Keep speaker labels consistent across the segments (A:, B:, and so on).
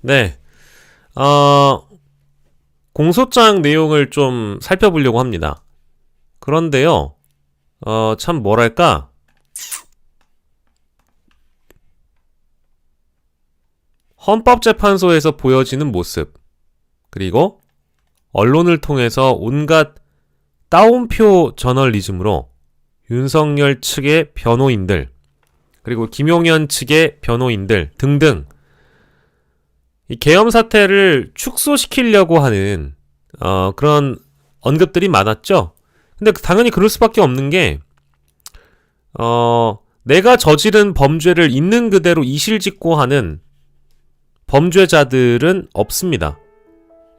A: 네. 공소장 내용을 좀 살펴보려고 합니다. 그런데요, 참 뭐랄까, 헌법재판소에서 보여지는 모습, 그리고 언론을 통해서 온갖 따옴표 저널리즘으로 윤석열 측의 변호인들, 그리고 김용현 측의 변호인들 등등 이 계엄 사태를 축소시키려고 하는 그런 언급들이 많았죠. 근데 당연히 그럴 수밖에 없는 게 내가 저지른 범죄를 있는 그대로 이실직고하는 범죄자들은 없습니다.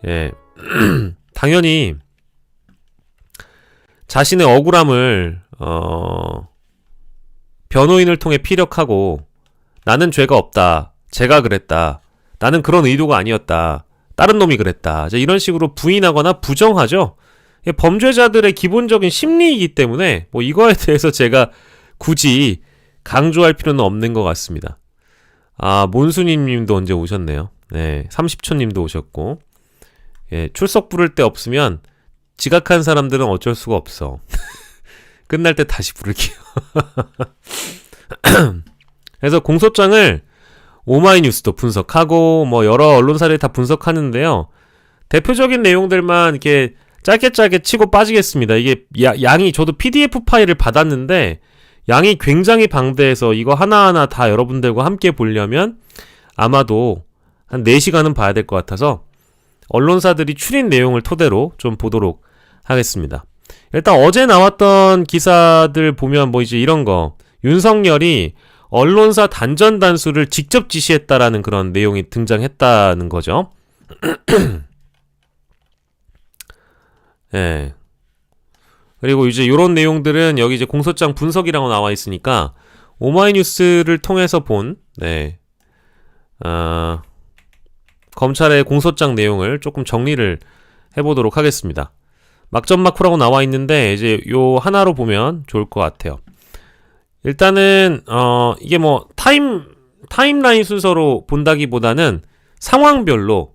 A: 예. 당연히 자신의 억울함을 변호인을 통해 피력하고 나는 죄가 없다. 제가 그랬다. 나는 그런 의도가 아니었다. 다른 놈이 그랬다. 이런 식으로 부인하거나 부정하죠. 범죄자들의 기본적인 심리이기 때문에 뭐 이거에 대해서 제가 굳이 강조할 필요는 없는 것 같습니다. 몬수님 님도 언제 오셨네요. 네, 30초 님도 오셨고. 예, 출석 부를 때 없으면 지각한 사람들은 어쩔 수가 없어. 끝날 때 다시 부를게요. 그래서 공소장을 오마이뉴스도 분석하고 뭐 여러 언론사들이 다 분석하는데요. 대표적인 내용들만 이렇게 짧게 치고 빠지겠습니다. 이게 양이 저도 PDF 파일을 받았는데 양이 굉장히 방대해서 이거 하나하나 다 여러분들과 함께 보려면 아마도 한 4시간은 봐야 될 것 같아서 언론사들이 추린 내용을 토대로 좀 보도록 하겠습니다. 일단 어제 나왔던 기사들 보면 뭐 이제 이런 거 윤석열이 언론사 단전 단수를 직접 지시했다라는 그런 내용이 등장했다는 거죠. 예. 그리고 이제 요런 내용들은 여기 이제 공소장 분석이라고 나와 있으니까 오마이뉴스를 통해서 본 검찰의 공소장 내용을 조금 정리를 해보도록 하겠습니다. 막전막후라고 나와 있는데 이제 요 하나로 보면 좋을 것 같아요. 일단은 이게 뭐 타임라인 순서로 본다기보다는 상황별로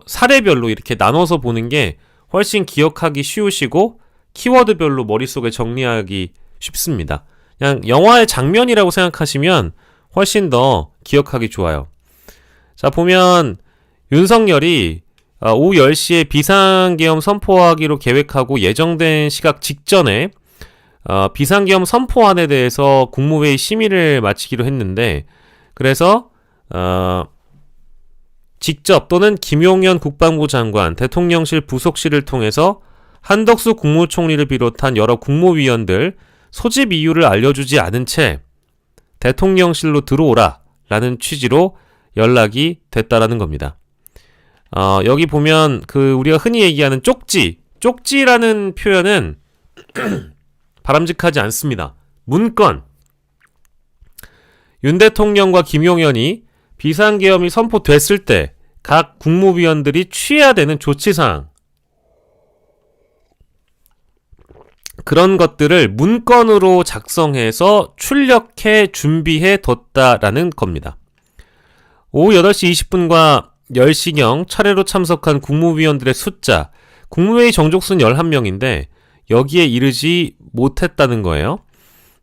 A: 사례별로 이렇게 나눠서 보는 게 훨씬 기억하기 쉬우시고 키워드별로 머릿속에 정리하기 쉽습니다. 그냥 영화의 장면이라고 생각하시면 훨씬 더 기억하기 좋아요. 자, 보면 윤석열이 오후 10시에 비상계엄 선포하기로 계획하고 예정된 시각 직전에 비상계엄 선포안에 대해서 국무회의 심의를 마치기로 했는데 그래서 직접 또는 김용현 국방부 장관, 대통령실 부속실을 통해서 한덕수 국무총리를 비롯한 여러 국무위원들 소집 이유를 알려주지 않은 채 대통령실로 들어오라 라는 취지로 연락이 됐다라는 겁니다. 여기 보면 우리가 흔히 얘기하는 쪽지라는 표현은 바람직하지 않습니다. 문건. 윤 대통령과 김용현이 비상계엄이 선포됐을 때 각 국무위원들이 취해야 되는 조치사항, 그런 것들을 문건으로 작성해서 출력해 준비해 뒀다라는 겁니다. 오후 8시 20분과 10시경 차례로 참석한 국무위원들의 숫자, 국무회의 정족수는 11명인데 여기에 이르지 못했다는 거예요.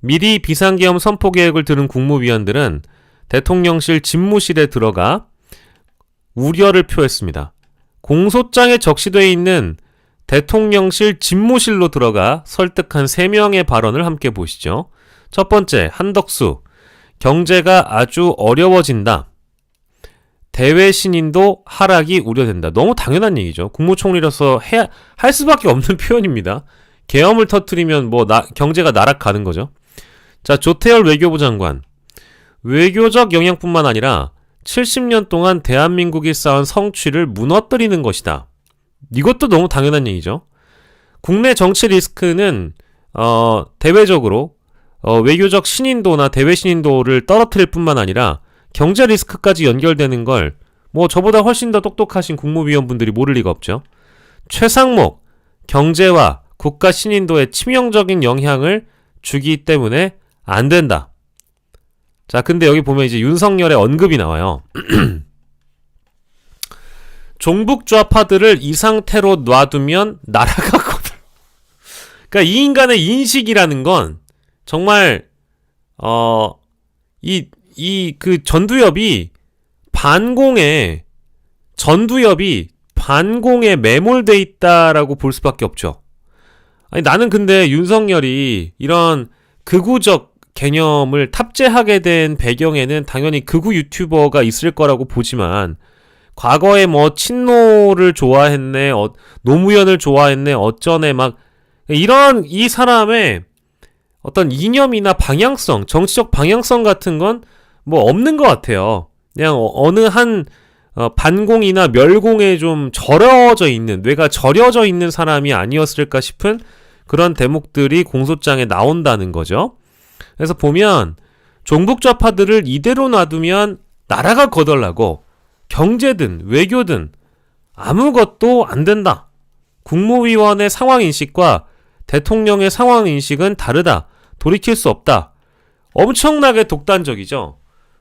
A: 미리 비상계엄 선포 계획을 들은 국무위원들은 대통령실 집무실에 들어가 우려를 표했습니다. 공소장에 적시되어 있는 대통령실 집무실로 들어가 설득한 3명의 발언을 함께 보시죠. 첫 번째, 한덕수. 경제가 아주 어려워진다. 대외 신인도 하락이 우려된다. 너무 당연한 얘기죠. 국무총리로서 할 수밖에 없는 표현입니다. 계엄을 터뜨리면 경제가 나락가는 거죠. 자, 조태열 외교부 장관. 외교적 영향뿐만 아니라 70년 동안 대한민국이 쌓은 성취를 무너뜨리는 것이다. 이것도 너무 당연한 얘기죠. 국내 정치 리스크는 대외적으로 외교적 신인도나 대외 신인도를 떨어뜨릴 뿐만 아니라 경제 리스크까지 연결되는 걸 저보다 훨씬 더 똑똑하신 국무위원분들이 모를 리가 없죠. 최상목, 경제와 국가 신인도에 치명적인 영향을 주기 때문에 안 된다. 자, 근데 여기 보면 이제 윤석열의 언급이 나와요. 종북 좌파들을 이 상태로 놔두면 나라가 거들. 그러니까 이 인간의 인식이라는 건 정말 그 반공에 매몰돼 있다라고 볼 수밖에 없죠. 아니 나는 근데 윤석열이 이런 극우적 개념을 탑재하게 된 배경에는 당연히 극우 유튜버가 있을 거라고 보지만 과거에 뭐 친노를 좋아했네, 노무현을 좋아했네, 어쩌네 막 이런 이 사람의 어떤 이념이나 방향성, 정치적 방향성 같은 건 뭐 없는 것 같아요. 그냥 어느 한 반공이나 멸공에 좀 절여져 있는, 뇌가 절여져 있는 사람이 아니었을까 싶은 그런 대목들이 공소장에 나온다는 거죠. 그래서 보면 종북 좌파들을 이대로 놔두면 나라가 거덜나고 경제든 외교든 아무것도 안 된다. 국무위원의 상황인식과 대통령의 상황인식은 다르다. 돌이킬 수 없다. 엄청나게 독단적이죠.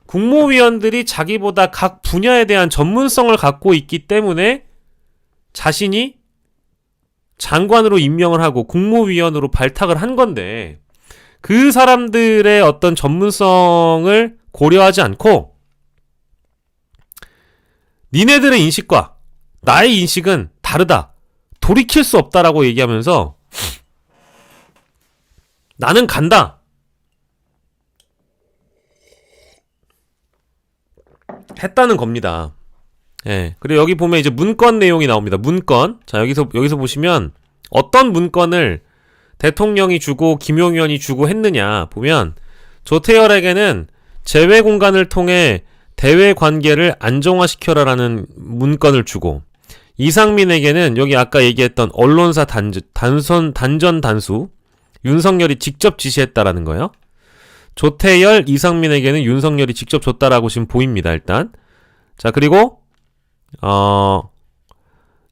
A: 국무위원들이 자기보다 각 분야에 대한 전문성을 갖고 있기 때문에 자신이 장관으로 임명을 하고 국무위원으로 발탁을 한 건데 그 사람들의 어떤 전문성을 고려하지 않고 니네들의 인식과 나의 인식은 다르다. 돌이킬 수 없다라고 얘기하면서 나는 간다. 했다는 겁니다. 예. 그리고 여기 보면 이제 문건 내용이 나옵니다. 문건. 자, 여기서 보시면 어떤 문건을 대통령이 주고 김용희 의원이 주고 했느냐 보면 조태열에게는 재외 공간을 통해 대외 관계를 안정화시켜라라는 문건을 주고 이상민에게는 여기 아까 얘기했던 언론사 단전 단수 윤석열이 직접 지시했다라는 거예요. 조태열, 이상민에게는 윤석열이 직접 줬다라고 지금 보입니다. 일단 자 그리고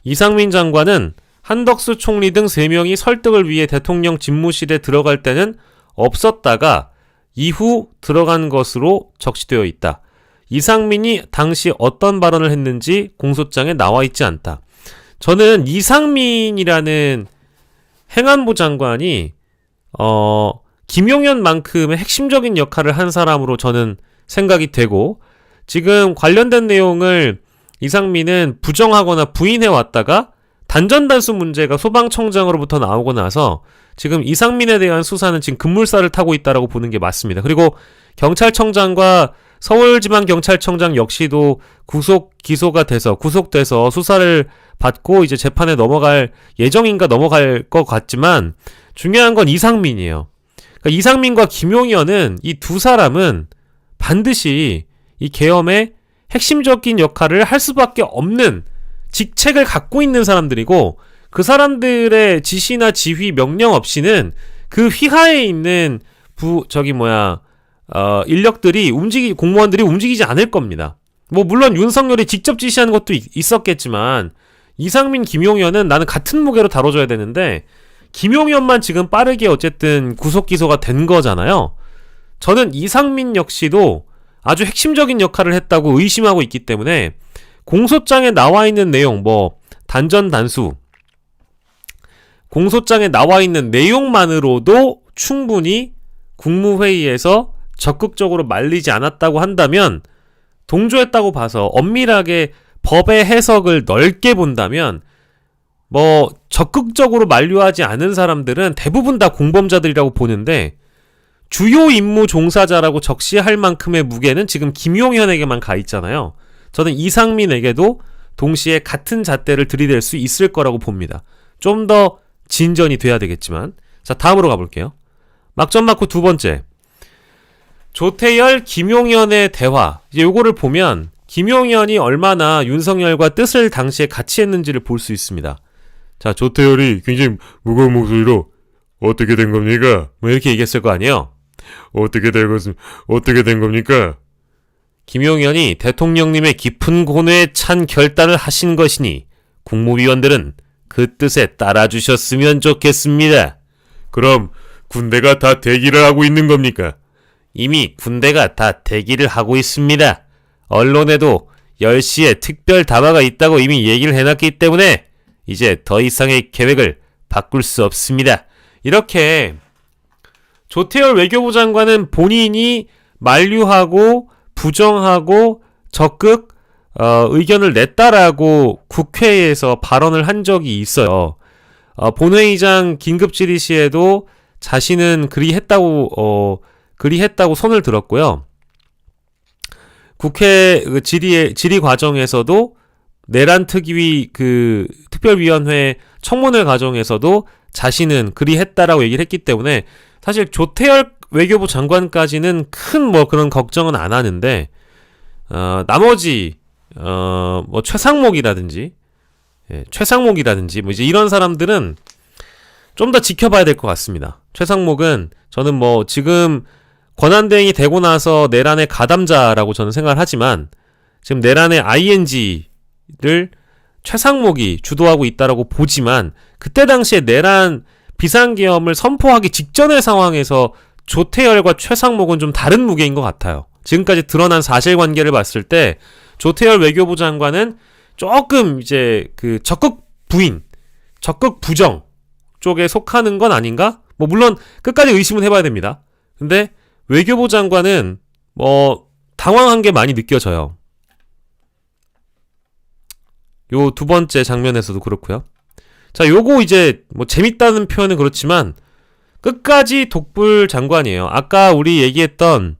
A: 이상민 장관은 한덕수 총리 등 3명이 설득을 위해 대통령 집무실에 들어갈 때는 없었다가 이후 들어간 것으로 적시되어 있다. 이상민이 당시 어떤 발언을 했는지 공소장에 나와 있지 않다. 저는 이상민이라는 행안부 장관이 김용현만큼의 핵심적인 역할을 한 사람으로 저는 생각이 되고 지금 관련된 내용을 이상민은 부정하거나 부인해 왔다가 단전단수 문제가 소방청장으로부터 나오고 나서 지금 이상민에 대한 수사는 지금 급물살을 타고 있다라고 보는 게 맞습니다. 그리고 경찰청장과 서울지방경찰청장 역시도 구속돼서 수사를 받고 이제 재판에 넘어갈 것 같지만 중요한 건 이상민이에요. 그러니까 이상민과 김용현은 이 두 사람은 반드시 이 계엄의 핵심적인 역할을 할 수밖에 없는 직책을 갖고 있는 사람들이고 그 사람들의 지시나 지휘 명령 없이는 그 휘하에 있는 인력들이 공무원들이 움직이지 않을 겁니다. 뭐 물론 윤석열이 직접 지시하는 것도 있었겠지만 이상민, 김용현은 나는 같은 무게로 다뤄줘야 되는데 김용현만 지금 빠르게 어쨌든 구속 기소가 된 거잖아요. 저는 이상민 역시도 아주 핵심적인 역할을 했다고 의심하고 있기 때문에 공소장에 나와 있는 내용 단전 단수 공소장에 나와 있는 내용만으로도 충분히 국무회의에서 적극적으로 말리지 않았다고 한다면 동조했다고 봐서 엄밀하게 법의 해석을 넓게 본다면 적극적으로 만류하지 않은 사람들은 대부분 다 공범자들이라고 보는데 주요 임무 종사자라고 적시할 만큼의 무게는 지금 김용현에게만 가 있잖아요. 저는 이상민에게도 동시에 같은 잣대를 들이댈 수 있을 거라고 봅니다. 좀 더 진전이 돼야 되겠지만 자 다음으로 가볼게요. 막전 맞고 두 번째 조태열, 김용현의 대화. 이제 요거를 보면 김용현이 얼마나 윤석열과 뜻을 당시에 같이 했는지를 볼 수 있습니다. 자, 조태열이 굉장히 무거운 목소리로 어떻게 된 겁니까? 이렇게 얘기했을 거 아니에요? 어떻게 된 겁니까? 김용현이 대통령님의 깊은 고뇌에 찬 결단을 하신 것이니 국무위원들은 그 뜻에 따라주셨으면 좋겠습니다. 그럼 군대가 다 대기를 하고 있는 겁니까? 이미 군대가 다 대기를 하고 있습니다. 언론에도 10시에 특별 담화가 있다고 이미 얘기를 해놨기 때문에 이제 더 이상의 계획을 바꿀 수 없습니다. 이렇게 조태열 외교부 장관은 본인이 만류하고 부정하고 적극 의견을 냈다라고 국회에서 발언을 한 적이 있어요. 본회의장 긴급 질의 시에도 자신은 그리했다고 손을 들었고요. 국회 질의 과정에서도 내란 특위 특별위원회 청문회 과정에서도 자신은 그리했다라고 얘기를 했기 때문에 사실 조태열 외교부 장관까지는 큰 그런 걱정은 안 하는데 나머지 최상목이라든지 이제 이런 사람들은 좀 더 지켜봐야 될 것 같습니다. 최상목은 저는 지금 권한대행이 되고 나서 내란의 가담자라고 저는 생각을 하지만 지금 내란의 ING를 최상목이 주도하고 있다라고 보지만 그때 당시에 내란 비상계엄을 선포하기 직전의 상황에서 조태열과 최상목은 좀 다른 무게인 것 같아요. 지금까지 드러난 사실관계를 봤을 때 조태열 외교부 장관은 조금 이제 적극 부정 쪽에 속하는 건 아닌가? 물론 끝까지 의심은 해봐야 됩니다. 근데 외교부 장관은 당황한 게 많이 느껴져요. 요 두 번째 장면에서도 그렇고요. 자, 요거 이제 재밌다는 표현은 그렇지만 끝까지 독불 장관이에요. 아까 우리 얘기했던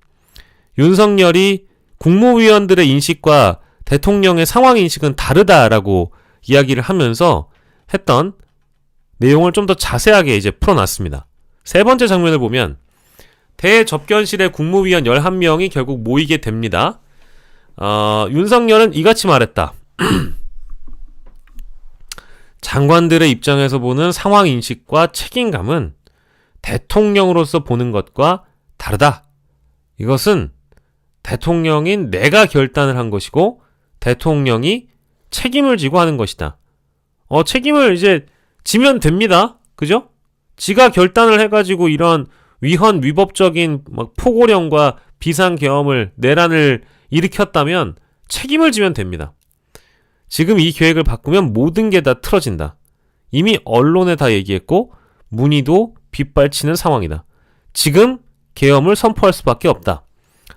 A: 윤석열이 국무위원들의 인식과 대통령의 상황 인식은 다르다라고 이야기를 하면서 했던 내용을 좀 더 자세하게 이제 풀어놨습니다. 세 번째 장면을 보면 대접견실에 국무위원 11명이 결국 모이게 됩니다. 윤석열은 이같이 말했다. 장관들의 입장에서 보는 상황 인식과 책임감은 대통령으로서 보는 것과 다르다. 이것은 대통령인 내가 결단을 한 것이고 대통령이 책임을 지고 하는 것이다. 책임을 이제 지면 됩니다. 그죠? 지가 결단을 해가지고 이런 위헌위법적인 포고령과 비상계엄을 내란을 일으켰다면 책임을 지면 됩니다. 지금 이 계획을 바꾸면 모든 게 다 틀어진다. 이미 언론에 다 얘기했고 문의도 빗발치는 상황이다. 지금 계엄을 선포할 수밖에 없다.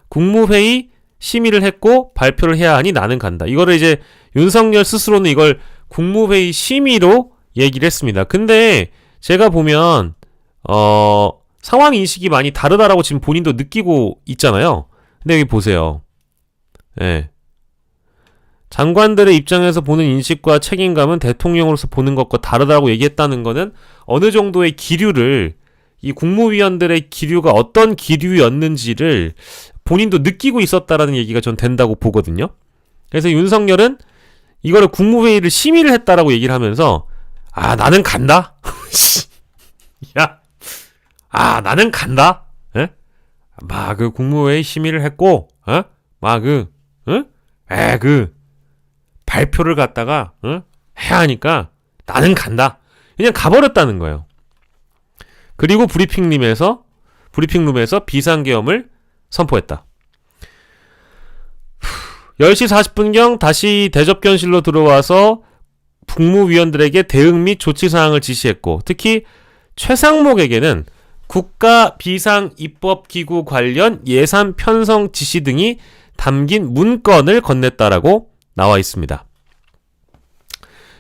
A: 국무회의 심의를 했고 발표를 해야 하니 나는 간다. 이거를 이제 윤석열 스스로는 이걸 국무회의 심의로 얘기를 했습니다. 근데 제가 보면 상황 인식이 많이 다르다라고 지금 본인도 느끼고 있잖아요. 근데 여기 보세요. 예. 장관들의 입장에서 보는 인식과 책임감은 대통령으로서 보는 것과 다르다고 얘기했다는 거는 어느 정도의 기류를 이 국무위원들의 기류가 어떤 기류였는지를 본인도 느끼고 있었다라는 얘기가 전 된다고 보거든요. 그래서 윤석열은 이거를 국무회의를 심의를 했다라고 얘기를 하면서 나는 간다? 나는 간다? 예? 국무회의 심의를 했고 발표를 갖다가 해야 하니까 나는 간다. 그냥 가버렸다는 거예요. 그리고 브리핑룸에서 비상계엄을 선포했다. 10시 40분경 다시 대접견실로 들어와서 국무위원들에게 대응 및 조치사항을 지시했고 특히 최상목에게는 국가비상입법기구 관련 예산 편성 지시 등이 담긴 문건을 건넸다라고 나와 있습니다.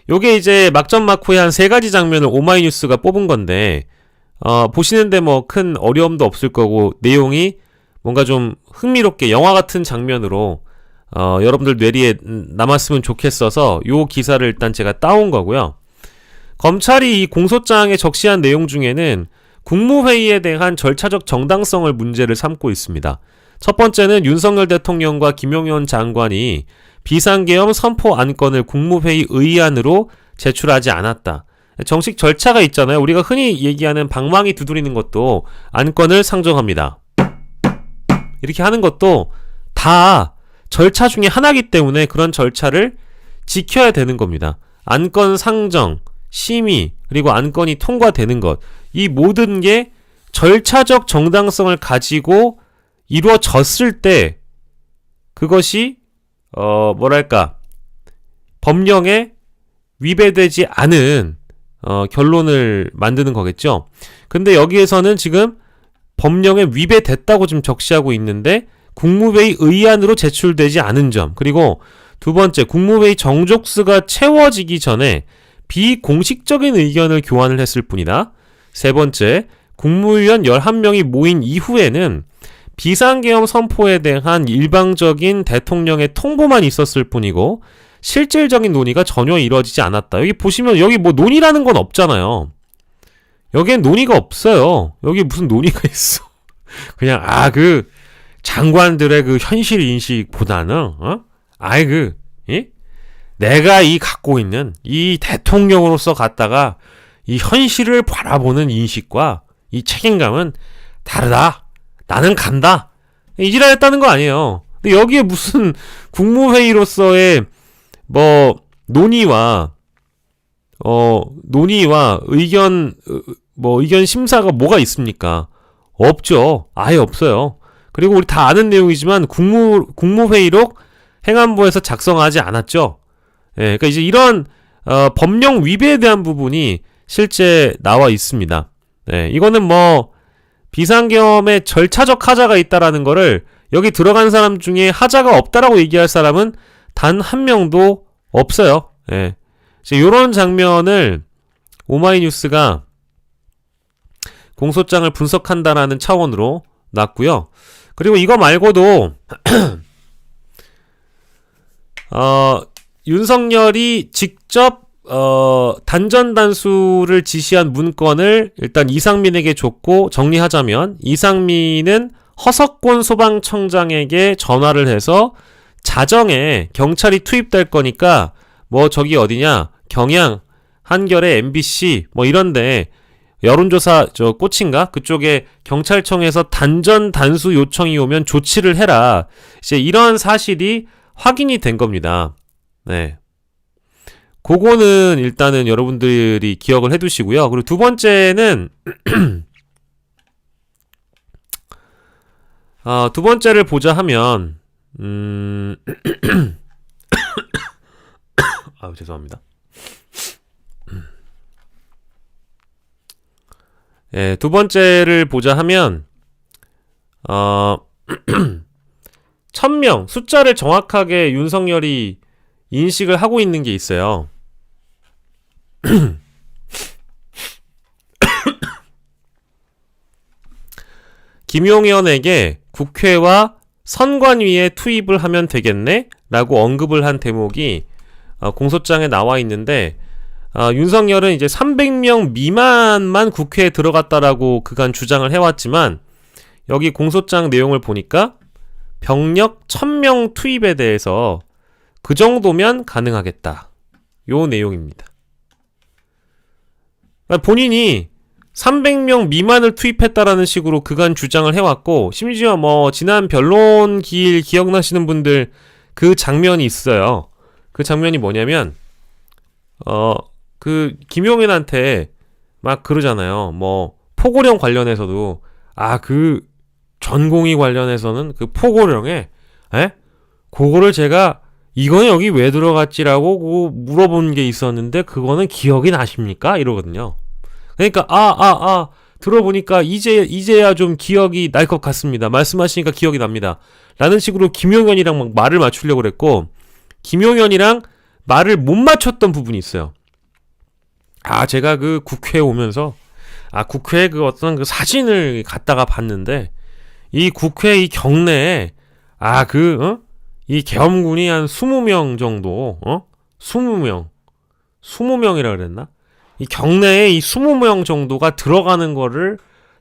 A: 요게 이제 막전막후에 한 3가지 장면을 오마이뉴스가 뽑은 건데 보시는데 큰 어려움도 없을 거고 내용이 뭔가 좀 흥미롭게 영화 같은 장면으로 여러분들 뇌리에 남았으면 좋겠어서 요 기사를 일단 제가 따온 거고요. 검찰이 이 공소장에 적시한 내용 중에는 국무회의에 대한 절차적 정당성을 문제를 삼고 있습니다. 첫 번째는 윤석열 대통령과 김용현 장관이 비상계엄 선포 안건을 국무회의 의안으로 제출하지 않았다. 정식 절차가 있잖아요. 우리가 흔히 얘기하는 방망이 두드리는 것도 안건을 상정합니다. 이렇게 하는 것도 다 절차 중에 하나이기 때문에 그런 절차를 지켜야 되는 겁니다. 안건 상정, 심의, 그리고 안건이 통과되는 것, 이 모든 게 절차적 정당성을 가지고 이루어졌을 때 그것이 뭐랄까, 법령에 위배되지 않은 결론을 만드는 거겠죠. 근데 여기에서는 지금 법령에 위배됐다고 지금 적시하고 있는데 국무회의 의안으로 제출되지 않은 점, 그리고 두 번째, 국무회의 정족수가 채워지기 전에 비공식적인 의견을 교환을 했을 뿐이다. 세 번째, 국무위원 11명이 모인 이후에는 비상계엄 선포에 대한 일방적인 대통령의 통보만 있었을 뿐이고 실질적인 논의가 전혀 이루어지지 않았다. 여기 보시면 여기 뭐 논의라는 건 없잖아요. 여기엔 논의가 없어요. 여기 무슨 논의가 있어. 그냥 그 장관들의 그 현실 인식보다는 내가 이 갖고 있는 이 대통령으로서 갖다가 이 현실을 바라보는 인식과 이 책임감은 다르다. 나는 간다. 이지랄했다는 거 아니에요. 근데 여기에 무슨 국무회의로서의 뭐 논의와 의견 심사가 뭐가 있습니까? 없죠. 아예 없어요. 그리고 우리 다 아는 내용이지만 국무회의록 행안부에서 작성하지 않았죠. 예, 그러니까 이제 이런 법령 위배에 대한 부분이 실제 나와 있습니다. 예, 이거는 뭐 비상계엄에 절차적 하자가 있다라는 거를 여기 들어간 사람 중에 하자가 없다라고 얘기할 사람은 단 한 명도 없어요. 예. 이런 장면을 오마이뉴스가 공소장을 분석한다라는 차원으로 놨고요. 그리고 이거 말고도 윤석열이 직접 단전 단수를 지시한 문건을 일단 이상민에게 줬고, 정리하자면 이상민은 허석권 소방청장에게 전화를 해서 자정에 경찰이 투입될 거니까 뭐 저기 어디냐, 경양, 한겨레, MBC 뭐 이런데 여론조사 꽃인가? 그쪽에 경찰청에서 단전 단수 요청이 오면 조치를 해라. 이제 이런 사실이 확인이 된 겁니다. 네. 그거는 일단은 여러분들이 기억을 해두시고요. 그리고 두 번째는 두 번째를 보자 하면 죄송합니다. 예, 두 번째를 보자 하면 1000명 숫자를 정확하게 윤석열이 인식을 하고 있는 게 있어요. 김용현에게 국회와 선관위에 투입을 하면 되겠네? 라고 언급을 한 대목이 공소장에 나와 있는데, 윤석열은 이제 300명 미만만 국회에 들어갔다라고 그간 주장을 해왔지만, 여기 공소장 내용을 보니까 병력 1000명 투입에 대해서 그 정도면 가능하겠다. 요 내용입니다. 본인이 300명 미만을 투입했다라는 식으로 그간 주장을 해왔고, 심지어 뭐 지난 변론기일 기억나시는 분들 그 장면이 있어요. 그 장면이 뭐냐면 그 김용현한테 막 그러잖아요. 뭐 포고령 관련해서도 그 전공의 관련해서는 그 포고령에 그거를 제가 이거는 여기 왜 들어갔지라고 물어본 게 있었는데 그거는 기억이 나십니까? 이러거든요. 그러니까 들어보니까 이제야 좀 기억이 날 것 같습니다. 말씀하시니까 기억이 납니다. 라는 식으로 김용현이랑 막 말을 맞추려고 그랬고, 김용현이랑 말을 못 맞췄던 부분이 있어요. 제가 그 국회에 오면서 국회에 그 어떤 그 사진을 갖다가 봤는데, 이 국회 이 경내에 이 계엄군이 한 20명 정도 20명이라 그랬나? 이 경내에 이 20명 정도가 들어가는 거를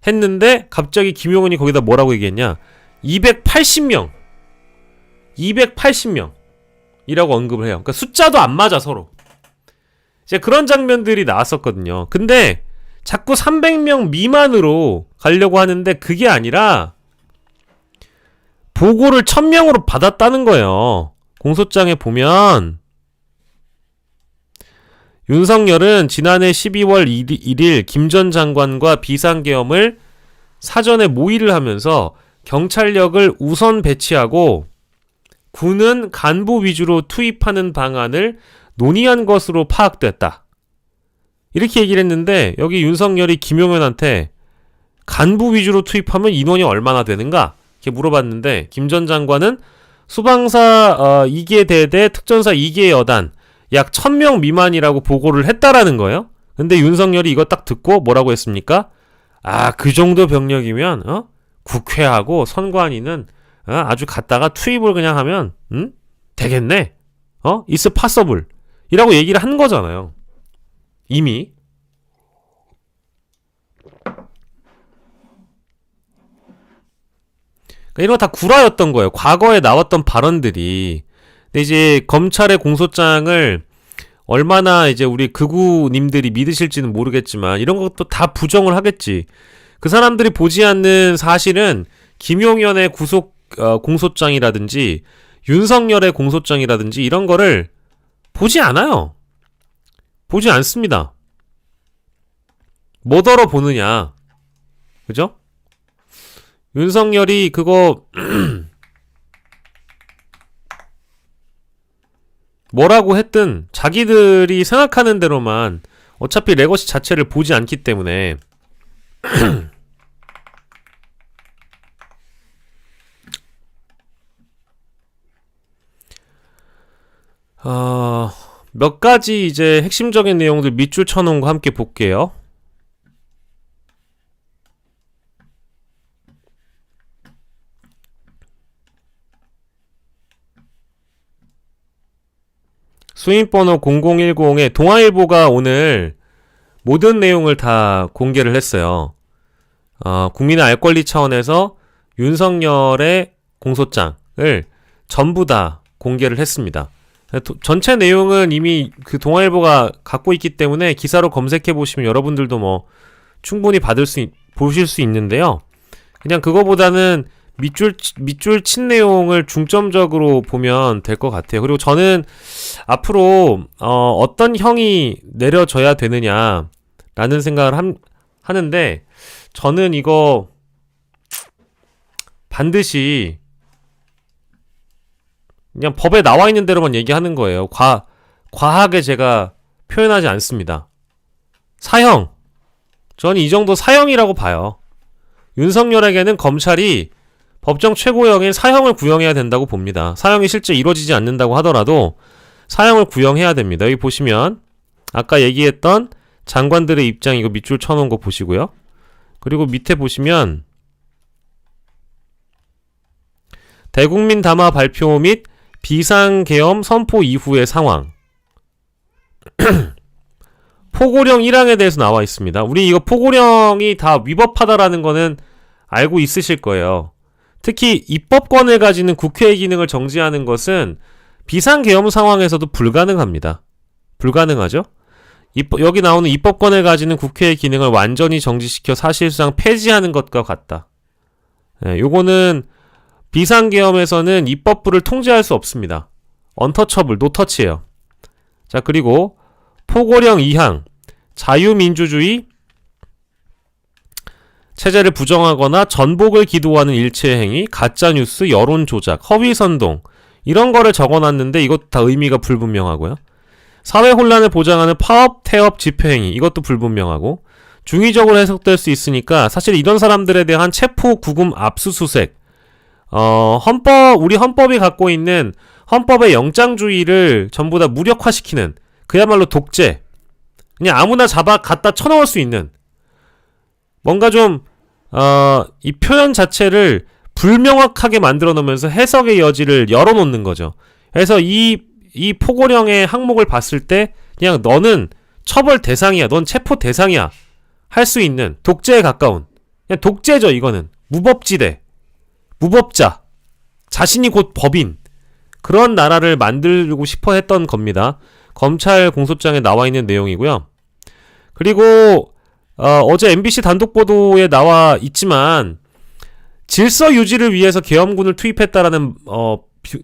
A: 했는데, 갑자기 김용현이 거기다 뭐라고 얘기했냐? 280명 이라고 언급을 해요. 그러니까 숫자도 안 맞아, 서로. 이제 그런 장면들이 나왔었거든요. 근데 자꾸 300명 미만으로 가려고 하는데 그게 아니라 보고를 1000명으로 받았다는 거예요. 공소장에 보면 윤석열은 지난해 12월 1일 김 전 장관과 비상계엄을 사전에 모의를 하면서 경찰력을 우선 배치하고 군은 간부 위주로 투입하는 방안을 논의한 것으로 파악됐다. 이렇게 얘기를 했는데 여기 윤석열이 김용현한테 간부 위주로 투입하면 인원이 얼마나 되는가? 이렇게 물어봤는데 김 전 장관은 수방사 2개 대대 특전사 2개 여단 약 1000명 미만이라고 보고를 했다라는 거예요. 근데 윤석열이 이거 딱 듣고 뭐라고 했습니까? 그 정도 병력이면 국회하고 선관위는 아주 갖다가 투입을 그냥 하면 되겠네. It's possible 이라고 얘기를 한 거잖아요. 이미. 그러니까 이런 거 다 구라였던 거예요. 과거에 나왔던 발언들이. 근데 이제 검찰의 공소장을 얼마나 이제 우리 극우님들이 믿으실지는 모르겠지만 이런 것도 다 부정을 하겠지. 그 사람들이 보지 않는 사실은 김용현의 공소장이라든지 윤석열의 공소장이라든지 이런 거를 보지 않아요. 보지 않습니다. 뭐더러 보느냐. 그죠? 윤석열이 그거 뭐라고 했든 자기들이 생각하는 대로만 어차피 레거시 자체를 보지 않기 때문에 몇 가지 이제 핵심적인 내용들 밑줄 쳐놓은 거 함께 볼게요. 수임번호 0010에 동아일보가 오늘 모든 내용을 다 공개를 했어요. 국민의 알 권리 차원에서 윤석열의 공소장을 전부 다 공개를 했습니다. 전체 내용은 이미 그 동아일보가 갖고 있기 때문에 기사로 검색해 보시면 여러분들도 뭐 충분히 보실 수 있는데요. 그냥 그거보다는 밑줄 친 내용을 중점적으로 보면 될 것 같아요. 그리고 저는 앞으로 어떤 형이 내려져야 되느냐라는 생각을 하는데 저는 이거 반드시 그냥 법에 나와 있는 대로만 얘기하는 거예요. 과하게 제가 표현하지 않습니다. 사형. 저는 이 정도 사형이라고 봐요. 윤석열에게는 검찰이 법정 최고형인 사형을 구형해야 된다고 봅니다. 사형이 실제 이루어지지 않는다고 하더라도 사형을 구형해야 됩니다. 여기 보시면 아까 얘기했던 장관들의 입장 이거 밑줄 쳐놓은 거 보시고요. 그리고 밑에 보시면 대국민 담화 발표 및 비상계엄 선포 이후의 상황 포고령 1항에 대해서 나와 있습니다. 우리 이거 포고령이 다 위법하다라는 거는 알고 있으실 거예요. 특히 입법권을 가지는 국회의 기능을 정지하는 것은 비상계엄 상황에서도 불가능합니다. 불가능하죠? 여기 나오는 입법권을 가지는 국회의 기능을 완전히 정지시켜 사실상 폐지하는 것과 같다. 요거는 비상계엄에서는 입법부를 통제할 수 없습니다. 언터처블, 노터치예요. 자, 그리고 포고령 2항 자유민주주의 체제를 부정하거나 전복을 기도하는 일체의 행위, 가짜뉴스, 여론조작, 허위선동 이런 거를 적어놨는데 이것도 다 의미가 불분명하고요. 사회 혼란을 보장하는 파업, 태업, 집회행위 이것도 불분명하고 중의적으로 해석될 수 있으니까 사실 이런 사람들에 대한 체포, 구금, 압수수색 우리 헌법이 갖고 있는 헌법의 영장주의를 전부 다 무력화시키는 그야말로 독재 그냥 아무나 갖다 쳐넣을 수 있는 뭔가 좀 이 표현 자체를 불명확하게 만들어 놓으면서 해석의 여지를 열어놓는 거죠. 그래서 이 포고령의 항목을 봤을 때 그냥 너는 처벌 대상이야. 넌 체포 대상이야. 할 수 있는 독재에 가까운 그냥 독재죠. 이거는 무법지대 무법자 자신이 곧 법인 그런 나라를 만들고 싶어 했던 겁니다. 검찰 공소장에 나와 있는 내용이고요. 그리고 어제 MBC 단독 보도에 나와 있지만 질서 유지를 위해서 계엄군을 투입했다라는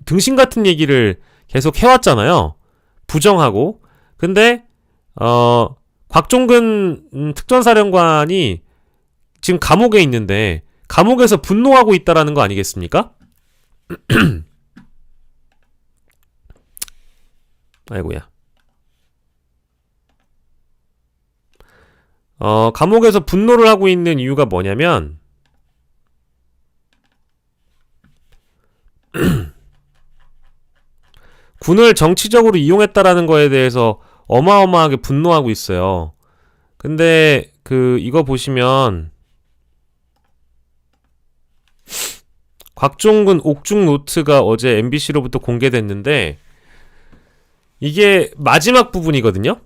A: 등신 같은 얘기를 계속 해왔잖아요. 부정하고. 근데 곽종근 특전사령관이 지금 감옥에 있는데 감옥에서 분노하고 있다라는 거 아니겠습니까? 아이고야. 감옥에서 분노를 하고 있는 이유가 뭐냐면 군을 정치적으로 이용했다라는 거에 대해서 어마어마하게 분노하고 있어요. 근데 이거 보시면 곽종근 옥중 노트가 어제 MBC로부터 공개됐는데 이게 마지막 부분이거든요.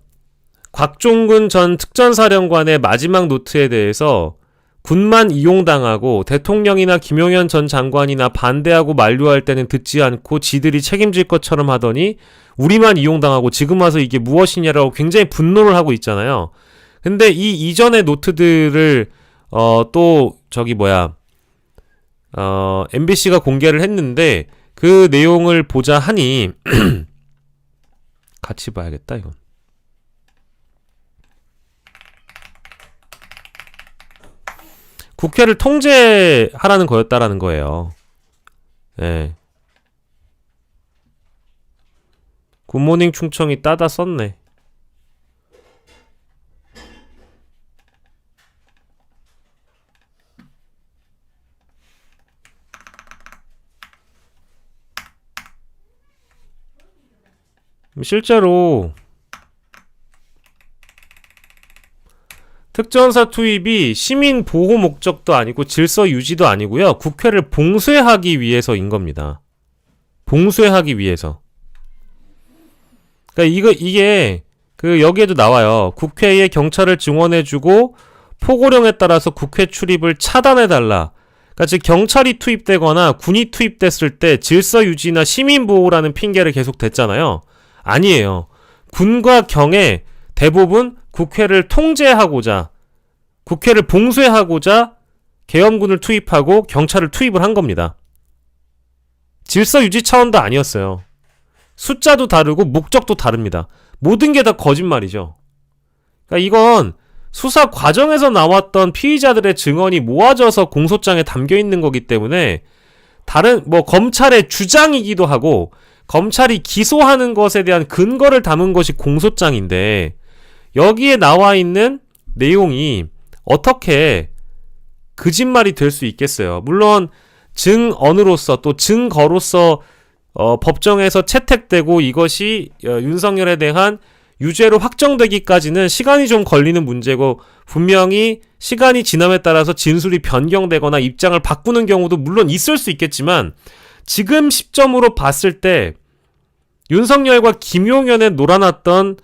A: 곽종근 전 특전사령관의 마지막 노트에 대해서 군만 이용당하고 대통령이나 김용현 전 장관이나 반대하고 만류할 때는 듣지 않고 지들이 책임질 것처럼 하더니 우리만 이용당하고 지금 와서 이게 무엇이냐라고 굉장히 분노를 하고 있잖아요. 근데 이 이전의 노트들을 또 MBC가 공개를 했는데 그 내용을 보자 하니 같이 봐야겠다 이건. 국회를 통제하라는 거였다라는 거예요. 예. 굿모닝 충청이 따다 썼네. 실제로 특전사 투입이 시민 보호 목적도 아니고 질서 유지도 아니고요. 국회를 봉쇄하기 위해서인 겁니다. 봉쇄하기 위해서. 그러니까 이게 여기에도 나와요. 국회에 경찰을 증원해주고 포고령에 따라서 국회 출입을 차단해달라. 그러니까 즉 경찰이 투입되거나 군이 투입됐을 때 질서 유지나 시민 보호라는 핑계를 계속 댔잖아요. 아니에요. 군과 경에 대부분 국회를 통제하고자, 국회를 봉쇄하고자 계엄군을 투입하고 경찰을 투입을 한 겁니다. 질서 유지 차원도 아니었어요. 숫자도 다르고 목적도 다릅니다. 모든 게 다 거짓말이죠. 그러니까 이건 수사 과정에서 나왔던 피의자들의 증언이 모아져서 공소장에 담겨 있는 거기 때문에 다른 검찰의 주장이기도 하고 검찰이 기소하는 것에 대한 근거를 담은 것이 공소장인데 여기에 나와 있는 내용이 어떻게 거짓말이 될 수 있겠어요. 물론 증언으로서 또 증거로서 법정에서 채택되고 이것이 윤석열에 대한 유죄로 확정되기까지는 시간이 좀 걸리는 문제고 분명히 시간이 지남에 따라서 진술이 변경되거나 입장을 바꾸는 경우도 물론 있을 수 있겠지만 지금 시점으로 봤을 때 윤석열과 김용현에 놀아났던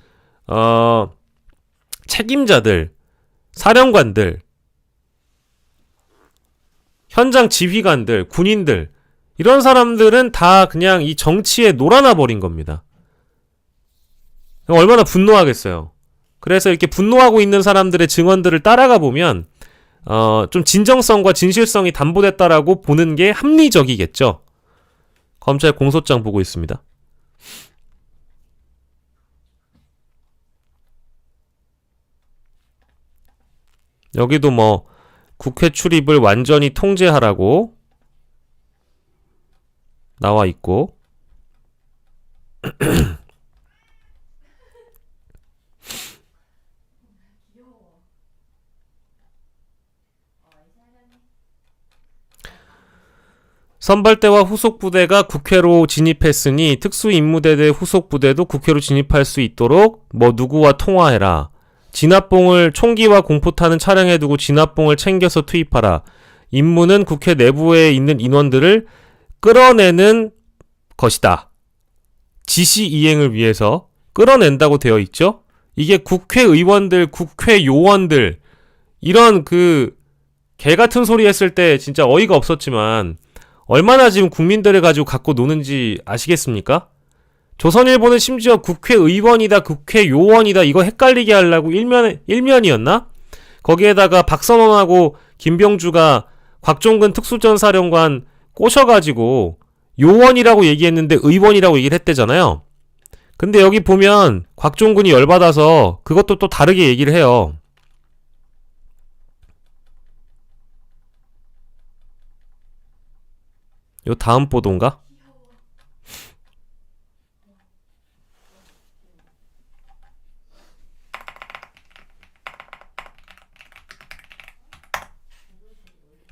A: 책임자들, 사령관들, 현장 지휘관들, 군인들 이런 사람들은 다 그냥 이 정치에 놀아나 버린 겁니다. 얼마나 분노하겠어요. 그래서 이렇게 분노하고 있는 사람들의 증언들을 따라가 보면 좀 진정성과 진실성이 담보됐다라고 보는 게 합리적이겠죠. 검찰 공소장 보고 있습니다. 여기도 국회 출입을 완전히 통제하라고 나와 있고 선발대와 후속부대가 국회로 진입했으니 특수임무대대 후속부대도 국회로 진입할 수 있도록 누구와 통화해라. 진압봉을 총기와 공포탄은 차량에 두고 진압봉을 챙겨서 투입하라. 임무는 국회 내부에 있는 인원들을 끌어내는 것이다. 지시 이행을 위해서 끌어낸다고 되어 있죠. 이게 국회의원들, 국회요원들 이런 개같은 소리 했을 때 진짜 어이가 없었지만 얼마나 지금 국민들을 가지고 갖고 노는지 아시겠습니까? 조선일보는 심지어 국회의원이다, 국회요원이다 이거 헷갈리게 하려고 일면이었나? 거기에다가 박선원하고 김병주가 곽종근 특수전사령관 꼬셔가지고 요원이라고 얘기했는데 의원이라고 얘기를 했대잖아요. 근데 여기 보면 곽종근이 열받아서 그것도 또 다르게 얘기를 해요. 요 다음 보도인가?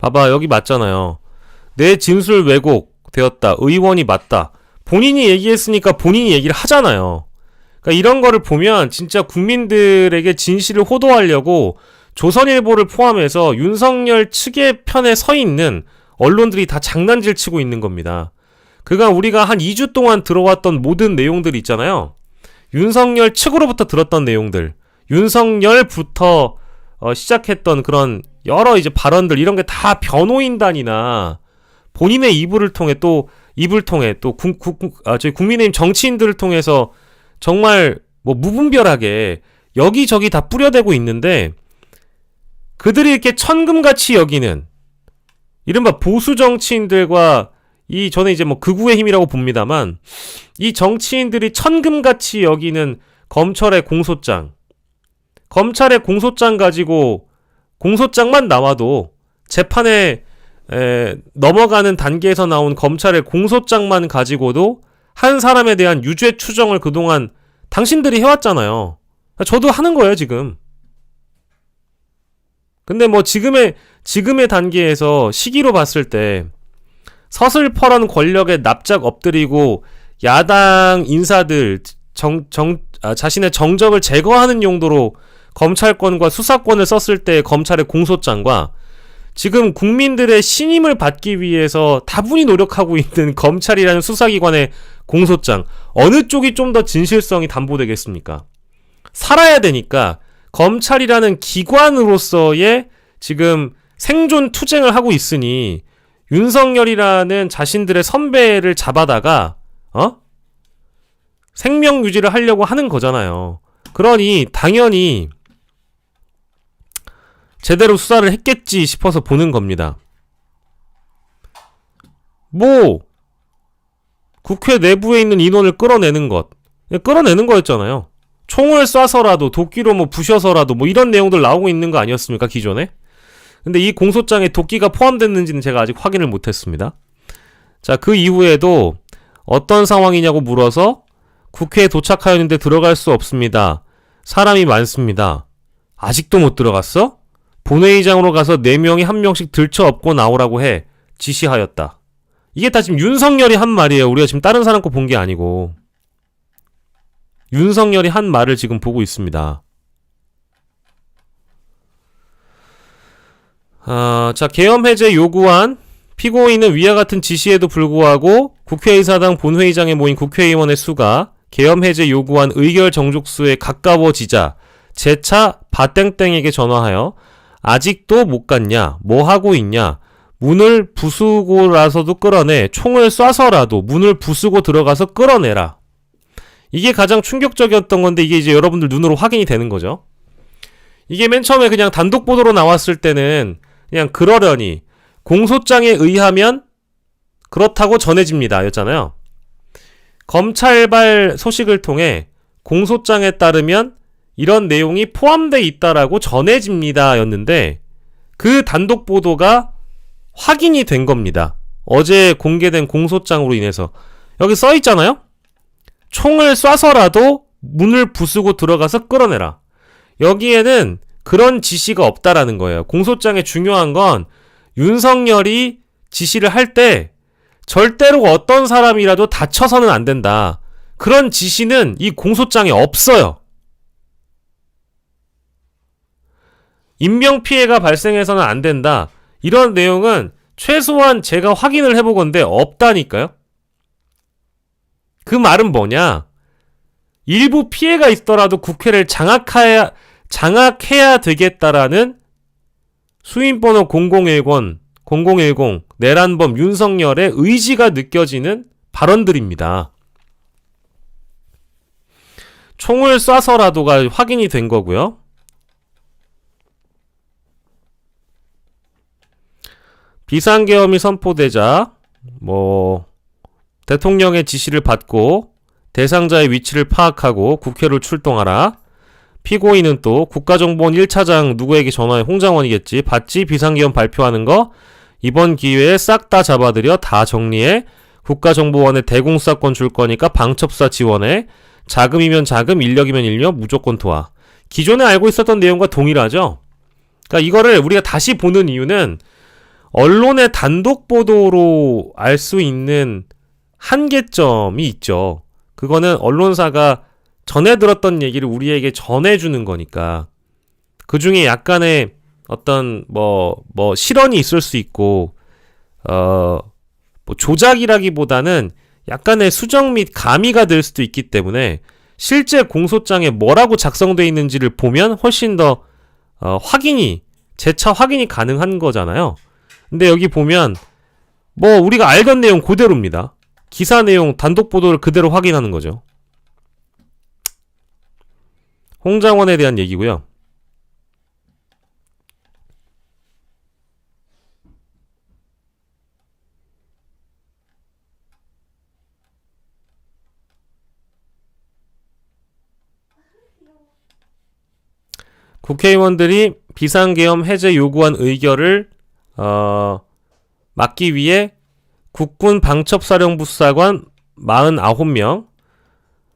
A: 봐봐, 여기 맞잖아요. 내 진술 왜곡되었다. 의원이 맞다. 본인이 얘기했으니까 본인이 얘기를 하잖아요. 그러니까 이런 거를 보면 진짜 국민들에게 진실을 호도하려고 조선일보를 포함해서 윤석열 측의 편에 서 있는 언론들이 다 장난질 치고 있는 겁니다. 그간 우리가 한 2주 동안 들어왔던 모든 내용들 있잖아요. 윤석열 측으로부터 들었던 내용들, 윤석열부터 시작했던 그런 여러 이제 발언들, 이런 게 다 변호인단이나 본인의 입을 통해 또 저희 국민의힘 정치인들을 통해서 정말 뭐 무분별하게 여기저기 다 뿌려대고 있는데, 그들이 이렇게 천금같이 여기는 이른바 보수 정치인들과 저는 이제 뭐 극우의 힘이라고 봅니다만, 이 정치인들이 천금같이 여기는 검찰의 공소장 가지고 공소장만 나와도 재판에 넘어가는 단계에서 나온 검찰의 공소장만 가지고도 한 사람에 대한 유죄 추정을 그동안 당신들이 해왔잖아요. 저도 하는 거예요, 지금. 근데 뭐 지금의 단계에서 시기로 봤을 때 서슬퍼런 권력에 납작 엎드리고 야당 인사들 자신의 정적을 제거하는 용도로 검찰권과 수사권을 썼을 때 검찰의 공소장과 지금 국민들의 신임을 받기 위해서 다분히 노력하고 있는 검찰이라는 수사기관의 공소장, 어느 쪽이 좀 더 진실성이 담보되겠습니까? 살아야 되니까 검찰이라는 기관으로서의 지금 생존 투쟁을 하고 있으니 윤석열이라는 자신들의 선배를 잡아다가 생명 유지를 하려고 하는 거잖아요. 그러니 당연히 제대로 수사를 했겠지 싶어서 보는 겁니다. 뭐 국회 내부에 있는 인원을 끌어내는 거였잖아요. 총을 쏴서라도, 도끼로 뭐 부셔서라도, 뭐 이런 내용들 나오고 있는 거 아니었습니까, 기존에? 근데 이 공소장에 도끼가 포함됐는지는 제가 아직 확인을 못했습니다. 자, 그 이후에도 어떤 상황이냐고 물어서 국회에 도착하였는데 들어갈 수 없습니다. 사람이 많습니다. 아직도 못 들어갔어? 본회의장으로 가서 4명이 1명씩 들쳐업고 나오라고 해 지시하였다. 이게 다 지금 윤석열이 한 말이에요. 우리가 지금 다른 사람 거 본 게 아니고 윤석열이 한 말을 지금 보고 있습니다. 자, 계엄 해제 요구한 피고인은 위와 같은 지시에도 불구하고 국회의사당 본회의장에 모인 국회의원의 수가 계엄 해제 요구한 의결 정족수에 가까워지자 재차 바땡땡에게 전화하여 아직도 못 갔냐? 뭐 하고 있냐? 문을 부수고라서도 끌어내. 총을 쏴서라도 문을 부수고 들어가서 끌어내라. 이게 가장 충격적이었던 건데, 이게 이제 여러분들 눈으로 확인이 되는 거죠. 이게 맨 처음에 그냥 단독 보도로 나왔을 때는 그냥 그러려니 공소장에 의하면 그렇다고 전해집니다 였잖아요. 검찰발 소식을 통해 공소장에 따르면 이런 내용이 포함되어 있다라고 전해집니다 였는데, 그 단독 보도가 확인이 된 겁니다. 어제 공개된 공소장으로 인해서. 여기 써 있잖아요. 총을 쏴서라도 문을 부수고 들어가서 끌어내라. 여기에는 그런 지시가 없다라는 거예요. 공소장에 중요한 건 윤석열이 지시를 할 때 절대로 어떤 사람이라도 다쳐서는 안 된다. 그런 지시는 이 공소장에 없어요. 인명피해가 발생해서는 안 된다. 이런 내용은 최소한 제가 확인을 해보건대 없다니까요. 그 말은 뭐냐? 일부 피해가 있더라도 국회를 장악해야 되겠다라는 수임번호 0010 내란범 윤석열의 의지가 느껴지는 발언들입니다. 총을 쏴서라도가 확인이 된 거고요. 비상계엄이 선포되자 대통령의 지시를 받고 대상자의 위치를 파악하고 국회로 출동하라. 피고인은 또 국가정보원 1차장 누구에게 전화해, 홍장원이겠지. 받지, 비상계엄 발표하는 거 이번 기회에 싹 다 잡아들여 다 정리해. 국가정보원에 대공수사권 줄 거니까 방첩사 지원해. 자금이면 자금, 인력이면 인력, 무조건 도와. 기존에 알고 있었던 내용과 동일하죠. 그러니까 이거를 우리가 다시 보는 이유는 언론의 단독 보도로 알 수 있는 한계점이 있죠. 그거는 언론사가 전에 들었던 얘기를 우리에게 전해주는 거니까. 그 중에 약간의 어떤 실언이 있을 수 있고, 조작이라기보다는 약간의 수정 및 가미가 될 수도 있기 때문에 실제 공소장에 뭐라고 작성되어 있는지를 보면 훨씬 더 재차 확인이 가능한 거잖아요. 근데 여기 보면 우리가 알던 내용 그대로입니다. 기사 내용 단독 보도를 그대로 확인하는 거죠. 홍장원에 대한 얘기고요. 국회의원들이 비상계엄 해제 요구안 의결을 막기 위해 국군 방첩사령부 수사관 49명,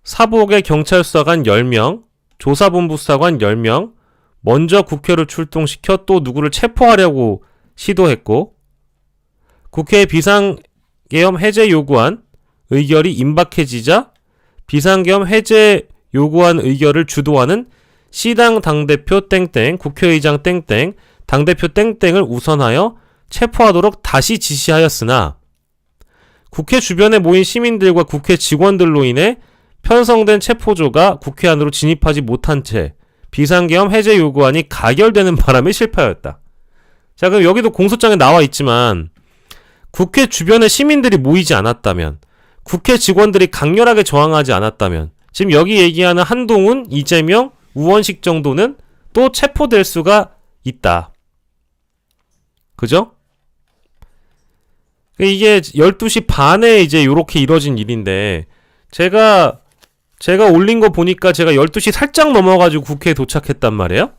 A: 사복의 경찰수사관 10명, 조사본부 수사관 10명, 먼저 국회로 출동시켜 또 누구를 체포하려고 시도했고, 국회 비상계엄 해제 요구안 의결이 임박해지자 비상계엄 해제 요구안 의결을 주도하는 C당 당대표 땡땡, 국회의장 땡땡, 당대표 땡땡을 우선하여 체포하도록 다시 지시하였으나 국회 주변에 모인 시민들과 국회 직원들로 인해 편성된 체포조가 국회 안으로 진입하지 못한 채 비상계엄 해제 요구안이 가결되는 바람에 실패하였다. 자, 그럼 여기도 공소장에 나와 있지만 국회 주변에 시민들이 모이지 않았다면, 국회 직원들이 강렬하게 저항하지 않았다면 지금 여기 얘기하는 한동훈, 이재명, 우원식 정도는 또 체포될 수가 있다. 그죠? 이게 12시 반에 이제 요렇게 이뤄진 일인데, 제가 올린 거 보니까 제가 12시 살짝 넘어가지고 국회에 도착했단 말이에요?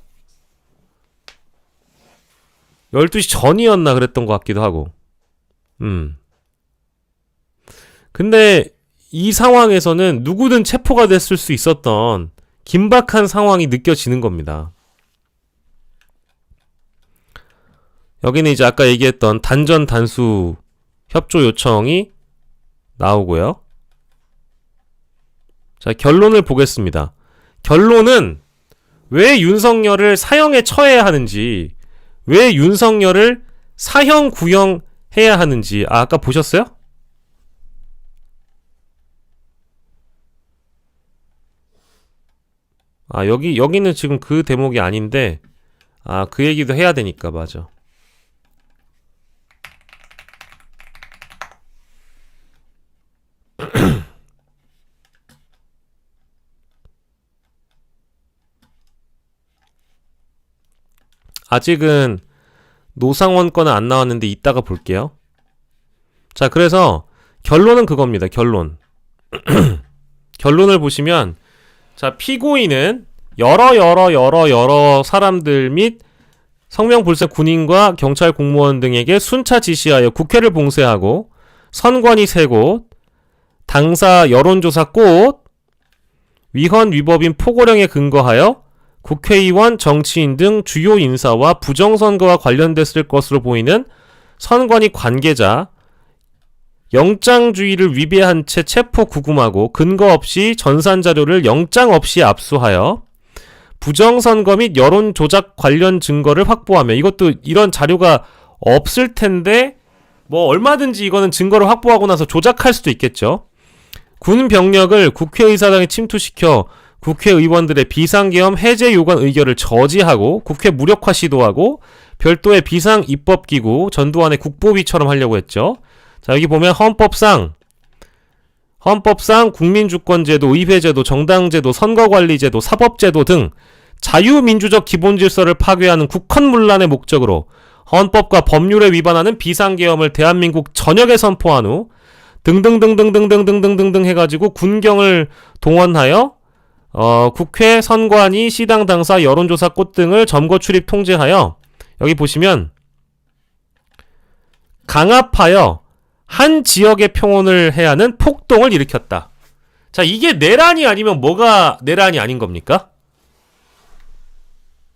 A: 12시 전이었나 그랬던 것 같기도 하고. 근데 이 상황에서는 누구든 체포가 됐을 수 있었던 긴박한 상황이 느껴지는 겁니다. 여기는 이제 아까 얘기했던 단전 단수 협조 요청이 나오고요. 자, 결론을 보겠습니다. 결론은 왜 윤석열을 사형에 처해야 하는지, 왜 윤석열을 사형 구형해야 하는지 아까 보셨어요? 여기는 지금 그 대목이 아닌데, 그 얘기도 해야 되니까, 맞아. 아직은 노상원 거는 안 나왔는데 이따가 볼게요. 자, 그래서 결론은 그겁니다. 결론을 보시면, 자, 피고인은 여러 사람들 및 성명불세 군인과 경찰 공무원 등에게 순차 지시하여 국회를 봉쇄하고 선관위 3곳, 당사 여론조사 꽃, 위헌 위법인 포고령에 근거하여 국회의원, 정치인 등 주요 인사와 부정선거와 관련됐을 것으로 보이는 선관위 관계자, 영장주의를 위배한 채 체포 구금하고 근거 없이 전산자료를 영장 없이 압수하여 부정선거 및 여론조작 관련 증거를 확보하며, 이것도 이런 자료가 없을 텐데 얼마든지 이거는 증거를 확보하고 나서 조작할 수도 있겠죠. 군 병력을 국회의사당에 침투시켜 국회의원들의 비상계엄 해제 요구안 의결을 저지하고 국회 무력화 시도하고 별도의 비상입법기구 전두환의 국보위처럼 하려고 했죠. 자, 여기 보면 헌법상 국민주권제도, 의회제도, 정당제도, 선거관리제도, 사법제도 등 자유민주적 기본질서를 파괴하는 국헌문란의 목적으로 헌법과 법률에 위반하는 비상계엄을 대한민국 전역에 선포한 후 등등등등등등등등등 해가지고 군경을 동원하여 국회, 선관위, 시당 당사, 여론조사 꽃 등을 점거 출입 통제하여, 여기 보시면 강압하여 한 지역의 평온을 해야 하는 폭동을 일으켰다. 자, 이게 내란이 아니면 뭐가 내란이 아닌 겁니까?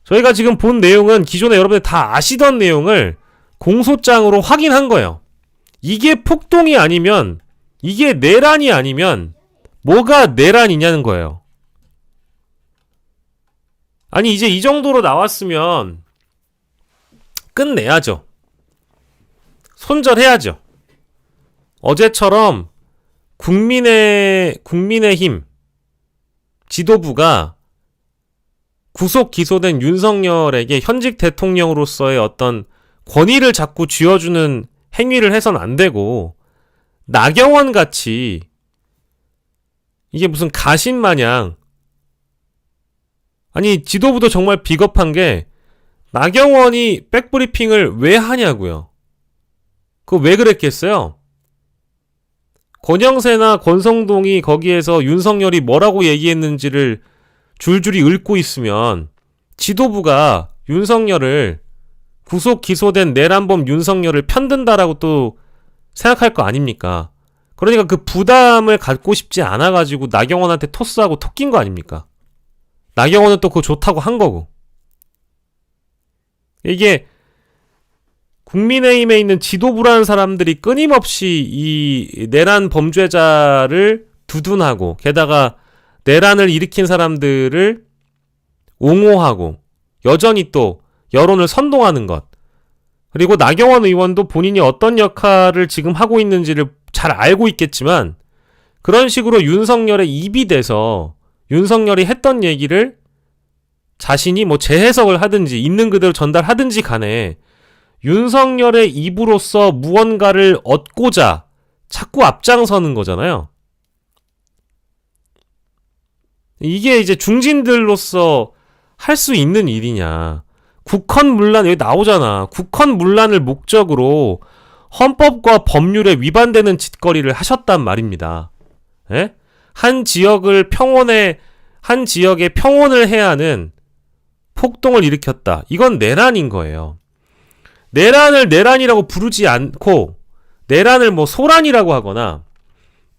A: 저희가 지금 본 내용은 기존에 여러분들 다 아시던 내용을 공소장으로 확인한 거예요. 이게 폭동이 아니면, 이게 내란이 아니면 뭐가 내란이냐는 거예요. 아니 이제 이 정도로 나왔으면 끝내야죠. 손절해야죠. 어제처럼 국민의힘 지도부가 구속 기소된 윤석열에게 현직 대통령으로서의 어떤 권위를 자꾸 쥐어주는 행위를 해선 안 되고, 나경원 같이 이게 무슨 가신 마냥, 아니 지도부도 정말 비겁한 게 나경원이 백브리핑을 왜 하냐고요. 그거 왜 그랬겠어요? 권영세나 권성동이 거기에서 윤석열이 뭐라고 얘기했는지를 줄줄이 읊고 있으면 지도부가 윤석열을, 구속 기소된 내란범 윤석열을 편든다라고 또 생각할 거 아닙니까? 그러니까 그 부담을 갖고 싶지 않아가지고 나경원한테 토스하고 톡낀 거 아닙니까? 나경원은 또 그거 좋다고 한 거고. 이게 국민의힘에 있는 지도부라는 사람들이 끊임없이 이 내란 범죄자를 두둔하고, 게다가 내란을 일으킨 사람들을 옹호하고 여전히 또 여론을 선동하는 것, 그리고 나경원 의원도 본인이 어떤 역할을 지금 하고 있는지를 잘 알고 있겠지만 그런 식으로 윤석열의 입이 돼서 윤석열이 했던 얘기를 자신이 뭐 재해석을 하든지 있는 그대로 전달하든지 간에 윤석열의 입으로서 무언가를 얻고자 자꾸 앞장서는 거잖아요. 이게 이제 중진들로서 할 수 있는 일이냐. 국헌문란, 여기 나오잖아. 국헌문란을 목적으로 헌법과 법률에 위반되는 짓거리를 하셨단 말입니다. 예? 한 지역의 평온을 해야 하는 폭동을 일으켰다. 이건 내란인 거예요. 내란을 내란이라고 부르지 않고 내란을 뭐 소란이라고 하거나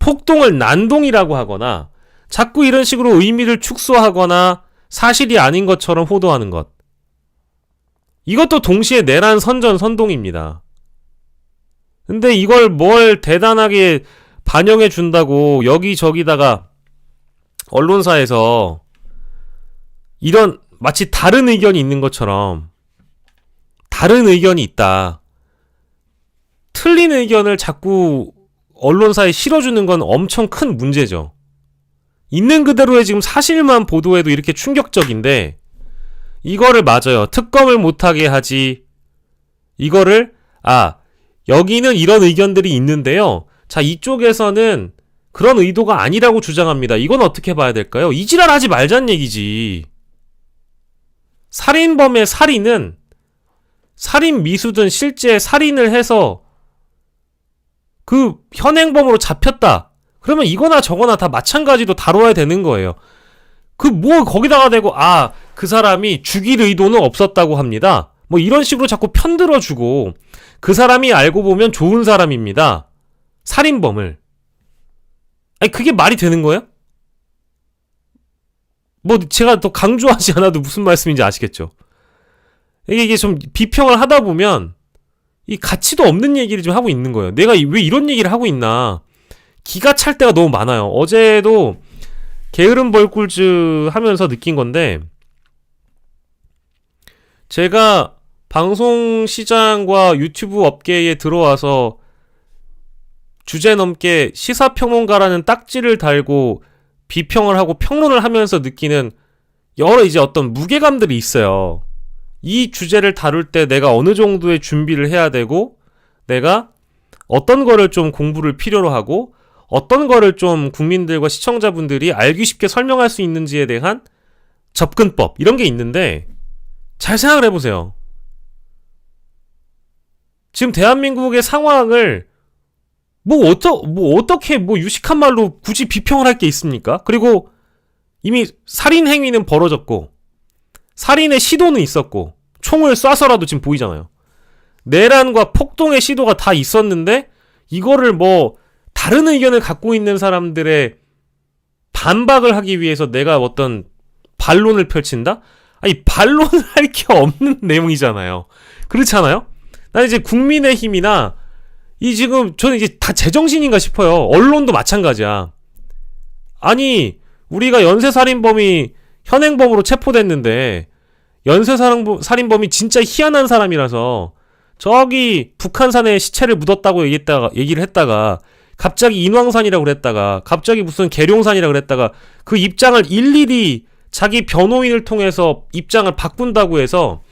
A: 폭동을 난동이라고 하거나 자꾸 이런 식으로 의미를 축소하거나 사실이 아닌 것처럼 호도하는 것. 이것도 동시에 내란 선전 선동입니다. 근데 이걸 뭘 대단하게 반영해 준다고 여기저기다가 언론사에서 이런 마치 다른 의견이 있는 것처럼, 다른 의견이 있다, 틀린 의견을 자꾸 언론사에 실어주는 건 엄청 큰 문제죠. 있는 그대로의 지금 사실만 보도해도 이렇게 충격적인데 이거를 맞아요. 특검을 못하게 하지. 이거를 여기는 이런 의견들이 있는데요. 자, 이쪽에서는 그런 의도가 아니라고 주장합니다. 이건 어떻게 봐야 될까요? 이 지랄 하지 말자는 얘기지. 살인범의 살인은 살인 미수든 실제 살인을 해서 그 현행범으로 잡혔다. 그러면 이거나 저거나 다 마찬가지로 다뤄야 되는 거예요. 그 뭐 거기다가 대고 그 사람이 죽일 의도는 없었다고 합니다. 뭐 이런 식으로 자꾸 편들어주고, 그 사람이 알고 보면 좋은 사람입니다. 살인범을. 아니 그게 말이 되는 거예요? 뭐 제가 더 강조하지 않아도 무슨 말씀인지 아시겠죠? 이게 좀 비평을 하다 보면 이 가치도 없는 얘기를 좀 하고 있는 거예요. 내가 왜 이런 얘기를 하고 있나. 기가 찰 때가 너무 많아요. 어제도 게으름 벌꿀즈 하면서 느낀 건데, 제가 방송 시장과 유튜브 업계에 들어와서 주제 넘게 시사평론가라는 딱지를 달고 비평을 하고 평론을 하면서 느끼는 여러 이제 어떤 무게감들이 있어요. 이 주제를 다룰 때 내가 어느 정도의 준비를 해야 되고, 내가 어떤 거를 좀 공부를 필요로 하고, 어떤 거를 좀 국민들과 시청자분들이 알기 쉽게 설명할 수 있는지에 대한 접근법, 이런 게 있는데, 잘 생각을 해보세요. 지금 대한민국의 상황을 어떻게 유식한 말로 굳이 비평을 할 게 있습니까? 그리고 이미 살인 행위는 벌어졌고, 살인의 시도는 있었고, 총을 쏴서라도 지금 보이잖아요. 내란과 폭동의 시도가 다 있었는데, 이거를 다른 의견을 갖고 있는 사람들의 반박을 하기 위해서 내가 어떤 반론을 펼친다? 아니, 반론을 할 게 없는 내용이잖아요. 그렇지 않아요? 난 이제 국민의힘이나 이 지금 저는 이제 다 제정신인가 싶어요. 언론도 마찬가지야. 아니 우리가 연쇄살인범이 현행범으로 체포됐는데 연쇄살인범이 진짜 희한한 사람이라서 저기 북한산에 시체를 묻었다고 얘기를 했다가 갑자기 인왕산이라고 그랬다가 갑자기 무슨 계룡산이라고 그랬다가 그 입장을 일일이 자기 변호인을 통해서 입장을 바꾼다고 해서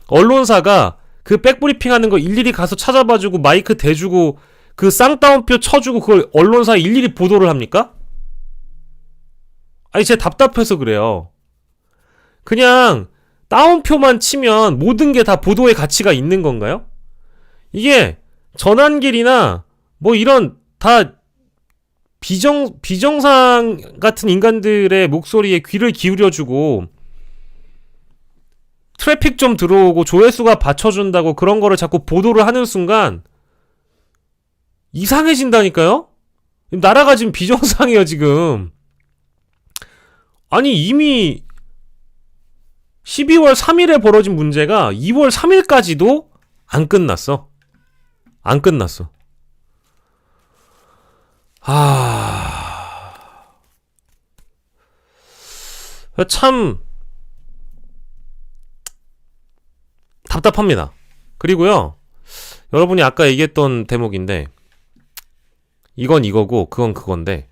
A: 언론사가 그 백브리핑 하는 거 일일이 가서 찾아봐주고 마이크 대주고 그 쌍따옴표 쳐주고 그걸 언론사에 일일이 보도를 합니까? 아니 제가 답답해서 그래요. 그냥 따옴표만 치면 모든 게 다 보도의 가치가 있는 건가요? 이게 전환길이나 뭐 이런 다 비정상 같은 인간들의 목소리에 귀를 기울여주고 트래픽 좀 들어오고 조회수가 받쳐준다고 그런 거를 자꾸 보도를 하는 순간 이상해진다니까요? 나라가 지금 비정상이에요 지금. 아니 이미 12월 3일에 벌어진 문제가 2월 3일까지도 안 끝났어. 안 끝났어. 참 답답합니다. 그리고요, 여러분이 아까 얘기했던 대목인데 이건 이거고 그건 그건데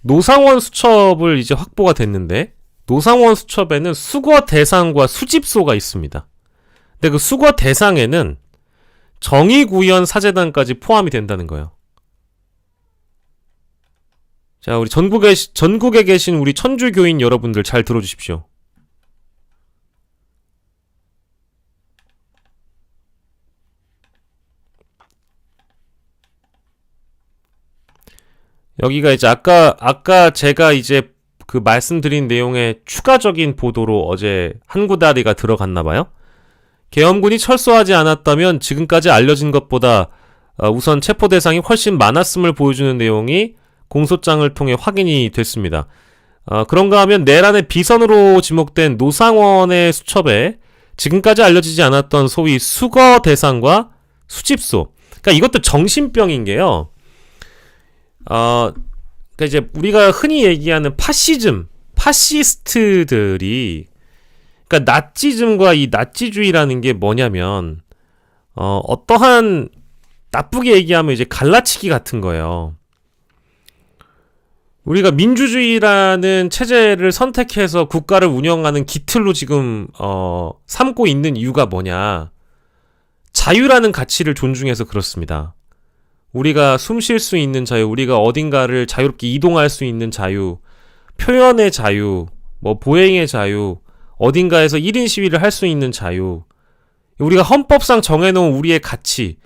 A: 노상원 수첩을 이제 확보가 됐는데 노상원 수첩에는 수거 대상과 수집소가 있습니다. 근데 그 수거 대상에는 정의구현 사재단까지 포함이 된다는 거예요. 자, 우리 전국에 계신 우리 천주교인 여러분들 잘 들어주십시오. 여기가 이제 아까 제가 이제 그 말씀드린 내용의 추가적인 보도로 어제 한 구다리가 들어갔나봐요. 계엄군이 철수하지 않았다면 지금까지 알려진 것보다 우선 체포 대상이 훨씬 많았음을 보여주는 내용이 공소장을 통해 확인이 됐습니다. 그런가 하면 내란의 비선으로 지목된 노상원의 수첩에 지금까지 알려지지 않았던 소위 수거 대상과 수집소. 그러니까 이것도 정신병인 게요. 그러니까 이제 우리가 흔히 얘기하는 파시스트들이, 그러니까 나치즘과 이 나치주의라는 게 뭐냐면, 어떠한, 나쁘게 얘기하면 이제 갈라치기 같은 거예요. 우리가 민주주의라는 체제를 선택해서 국가를 운영하는 기틀로 지금, 삼고 있는 이유가 뭐냐. 자유라는 가치를 존중해서 그렇습니다. 우리가 숨 쉴 수 있는 자유, 우리가 어딘가를 자유롭게 이동할 수 있는 자유, 표현의 자유, 뭐 보행의 자유, 어딘가에서 1인 시위를 할 수 있는 자유, 우리가 헌법상 정해놓은 우리의 가치,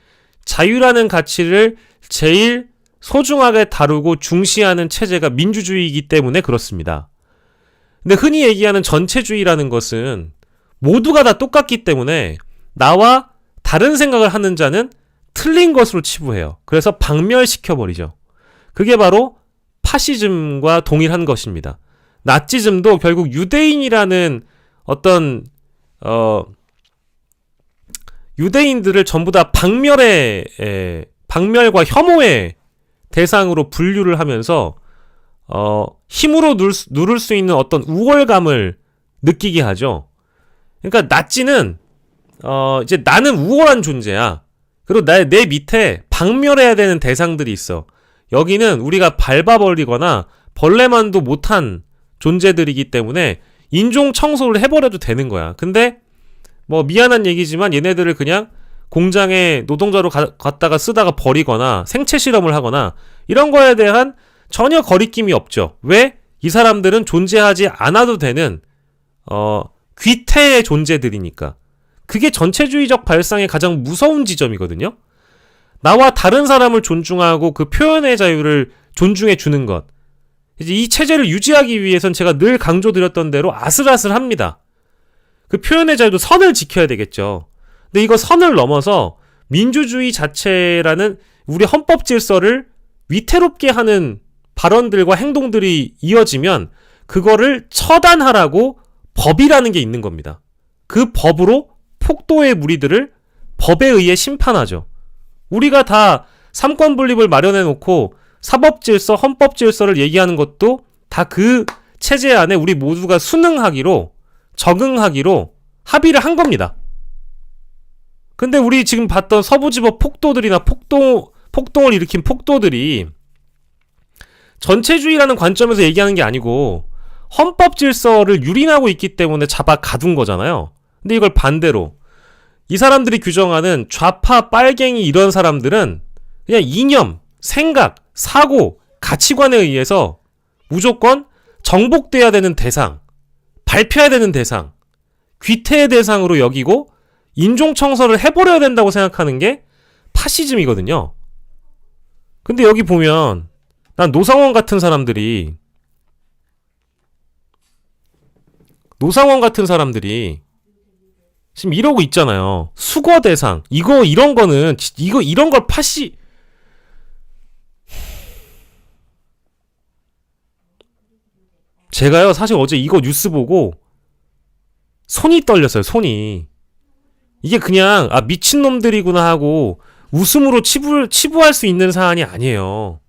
A: 자유라는 가치를 제일 소중하게 다루고 중시하는 체제가 민주주의이기 때문에 그렇습니다. 근데 흔히 얘기하는 전체주의라는 것은 모두가 다 똑같기 때문에 나와 다른 생각을 하는 자는 틀린 것으로 치부해요. 그래서 박멸시켜버리죠. 그게 바로 파시즘과 동일한 것입니다. 나치즘도 결국 유대인이라는 어떤 유대인들을 전부 다 박멸과 혐오의 대상으로 분류를 하면서 힘으로 누를 수 있는 어떤 우월감을 느끼게 하죠. 그러니까 나치는 이제 나는 우월한 존재야. 그리고 내 밑에 박멸해야 되는 대상들이 있어. 여기는 우리가 밟아버리거나 벌레만도 못한 존재들이기 때문에 인종 청소를 해버려도 되는 거야. 근데 뭐 미안한 얘기지만 얘네들을 그냥 공장에 노동자로 갖다가 쓰다가 버리거나 생체 실험을 하거나 이런 거에 대한 전혀 거리낌이 없죠. 왜? 이 사람들은 존재하지 않아도 되는 귀태의 존재들이니까. 그게 전체주의적 발상의 가장 무서운 지점이거든요. 나와 다른 사람을 존중하고 그 표현의 자유를 존중해 주는 것. 이제 이 체제를 유지하기 위해선 제가 늘 강조드렸던 대로 아슬아슬합니다. 그 표현의 자유도 선을 지켜야 되겠죠. 근데 이거 선을 넘어서 민주주의 자체라는 우리 헌법 질서를 위태롭게 하는 발언들과 행동들이 이어지면 그거를 처단하라고 법이라는 게 있는 겁니다. 그 법으로 폭도의 무리들을 법에 의해 심판하죠. 우리가 다 삼권분립을 마련해 놓고 사법질서, 헌법질서를 얘기하는 것도 다 그 체제 안에 우리 모두가 순응하기로, 적응하기로 합의를 한 겁니다. 근데 우리 지금 봤던 서부지법 폭도들이나 폭동을 일으킨 폭도들이 전체주의라는 관점에서 얘기하는 게 아니고 헌법 질서를 유린하고 있기 때문에 잡아 가둔 거잖아요. 근데 이걸 반대로 이 사람들이 규정하는 좌파, 빨갱이 이런 사람들은 그냥 이념, 생각, 사고, 가치관에 의해서 무조건 정복돼야 되는 대상, 밟혀야 되는 대상, 귀태의 대상으로 여기고 인종청소를 해버려야 된다고 생각하는 게 파시즘이거든요. 근데 여기 보면 난 노상원 같은 사람들이 지금 이러고 있잖아요. 수거 대상 이런 걸 제가요 사실 어제 이거 뉴스 보고 손이 떨렸어요. 손이. 이게 그냥 미친놈들이구나 하고 웃음으로 치부할 수 있는 사안이 아니에요.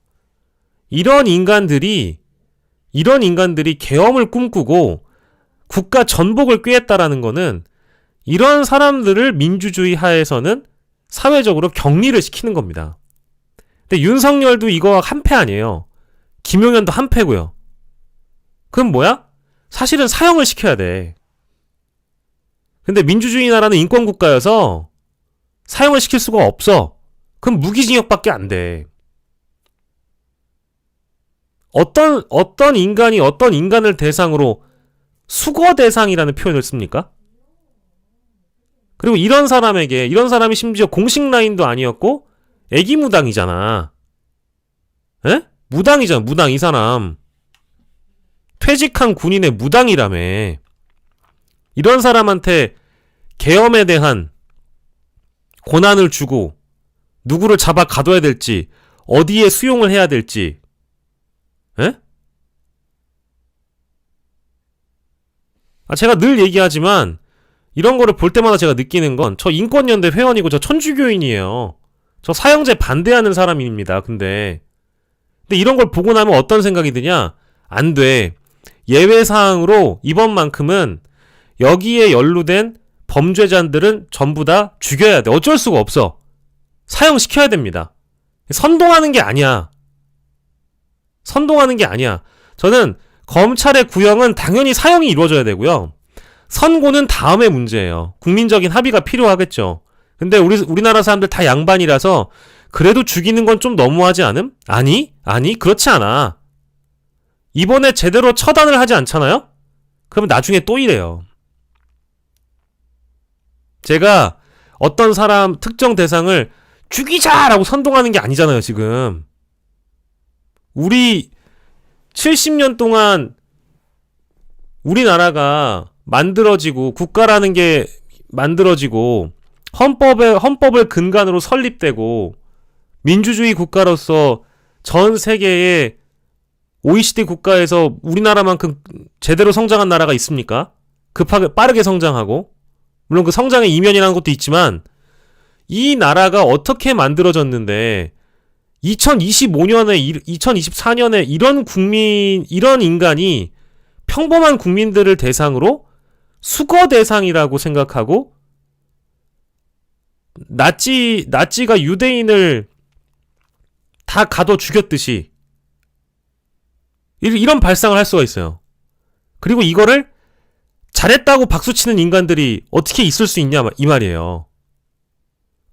A: 이런 인간들이 계엄을 꿈꾸고 국가 전복을 꾀했다라는 거는 이런 사람들을 민주주의 하에서는 사회적으로 격리를 시키는 겁니다. 근데 윤석열도 이거 한패 아니에요. 김용현도 한패고요. 그럼 뭐야? 사실은 사형을 시켜야 돼. 근데 민주주의 나라는 인권국가여서 사형을 시킬 수가 없어. 그럼 무기징역밖에 안 돼. 어떤 인간이 어떤 인간을 대상으로 수거 대상이라는 표현을 씁니까? 그리고 이런 사람이 심지어 공식 라인도 아니었고 애기 무당이잖아. 에? 무당이잖아. 무당. 이 사람 퇴직한 군인의 무당이라며. 이런 사람한테 계엄에 대한 권한을 주고 누구를 잡아 가둬야 될지, 어디에 수용을 해야 될지, 에? 제가 늘 얘기하지만 이런 거를 볼 때마다 제가 느끼는 건 저 인권연대 회원이고 저 천주교인이에요. 저 사형제 반대하는 사람입니다. 근데 이런 걸 보고 나면 어떤 생각이 드냐? 안 돼. 예외사항으로 이번만큼은 여기에 연루된 범죄자들은 전부 다 죽여야 돼. 어쩔 수가 없어. 사형시켜야 됩니다. 선동하는 게 아니야. 저는 검찰의 구형은 당연히 사형이 이루어져야 되고요. 선고는 다음의 문제예요. 국민적인 합의가 필요하겠죠. 근데 우리나라 사람들 다 양반이라서 그래도 죽이는 건 좀 너무하지 않음? 아니, 그렇지 않아. 이번에 제대로 처단을 하지 않잖아요? 그러면 나중에 또 이래요. 제가 어떤 사람 특정 대상을 죽이자라고 선동하는 게 아니잖아요, 지금. 우리 70년 동안 우리나라가 만들어지고 국가라는 게 만들어지고 헌법을 근간으로 설립되고 민주주의 국가로서 전 세계의 OECD 국가에서 우리나라만큼 제대로 성장한 나라가 있습니까? 빠르게 성장하고 물론 그 성장의 이면이라는 것도 있지만 이 나라가 어떻게 만들어졌는데 2024년에 이런 인간이 평범한 국민들을 대상으로 수거 대상이라고 생각하고 나치가 유대인을 다 가둬 죽였듯이 이런 발상을 할 수가 있어요. 그리고 이거를 잘했다고 박수치는 인간들이 어떻게 있을 수 있냐 이 말이에요.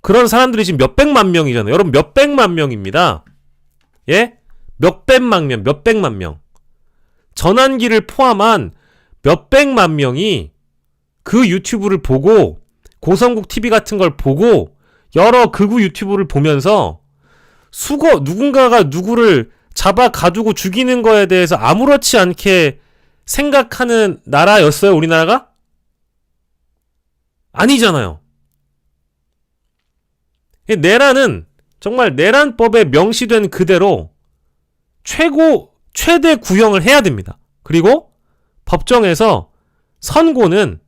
A: 그런 사람들이 지금 몇백만 명이잖아요. 여러분 몇백만 명입니다. 예? 몇백만 명. 전환기를 포함한 몇백만 명이 그 유튜브를 보고 고성국 TV 같은 걸 보고 여러 극우 유튜브를 보면서 누군가가 누구를 잡아 가두고 죽이는 거에 대해서 아무렇지 않게 생각하는 나라였어요, 우리나라가? 아니잖아요. 정말 내란법에 명시된 그대로 최대 구형을 해야 됩니다. 그리고 법정에서 선고는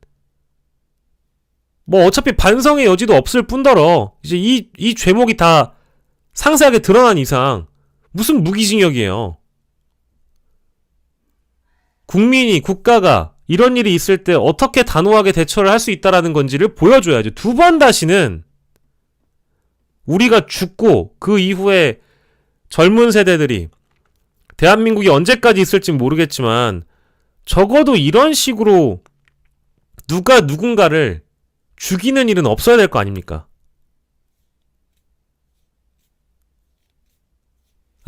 A: 뭐 어차피 반성의 여지도 없을 뿐더러 이제 이 죄목이 다 상세하게 드러난 이상 무슨 무기징역이에요. 국민이, 국가가 이런 일이 있을 때 어떻게 단호하게 대처를 할 수 있다라는 건지를 보여줘야죠. 두 번 다시는 우리가 죽고 그 이후에 젊은 세대들이 대한민국이 언제까지 있을지 모르겠지만 적어도 이런 식으로 누가 누군가를 죽이는 일은 없어야 될 거 아닙니까?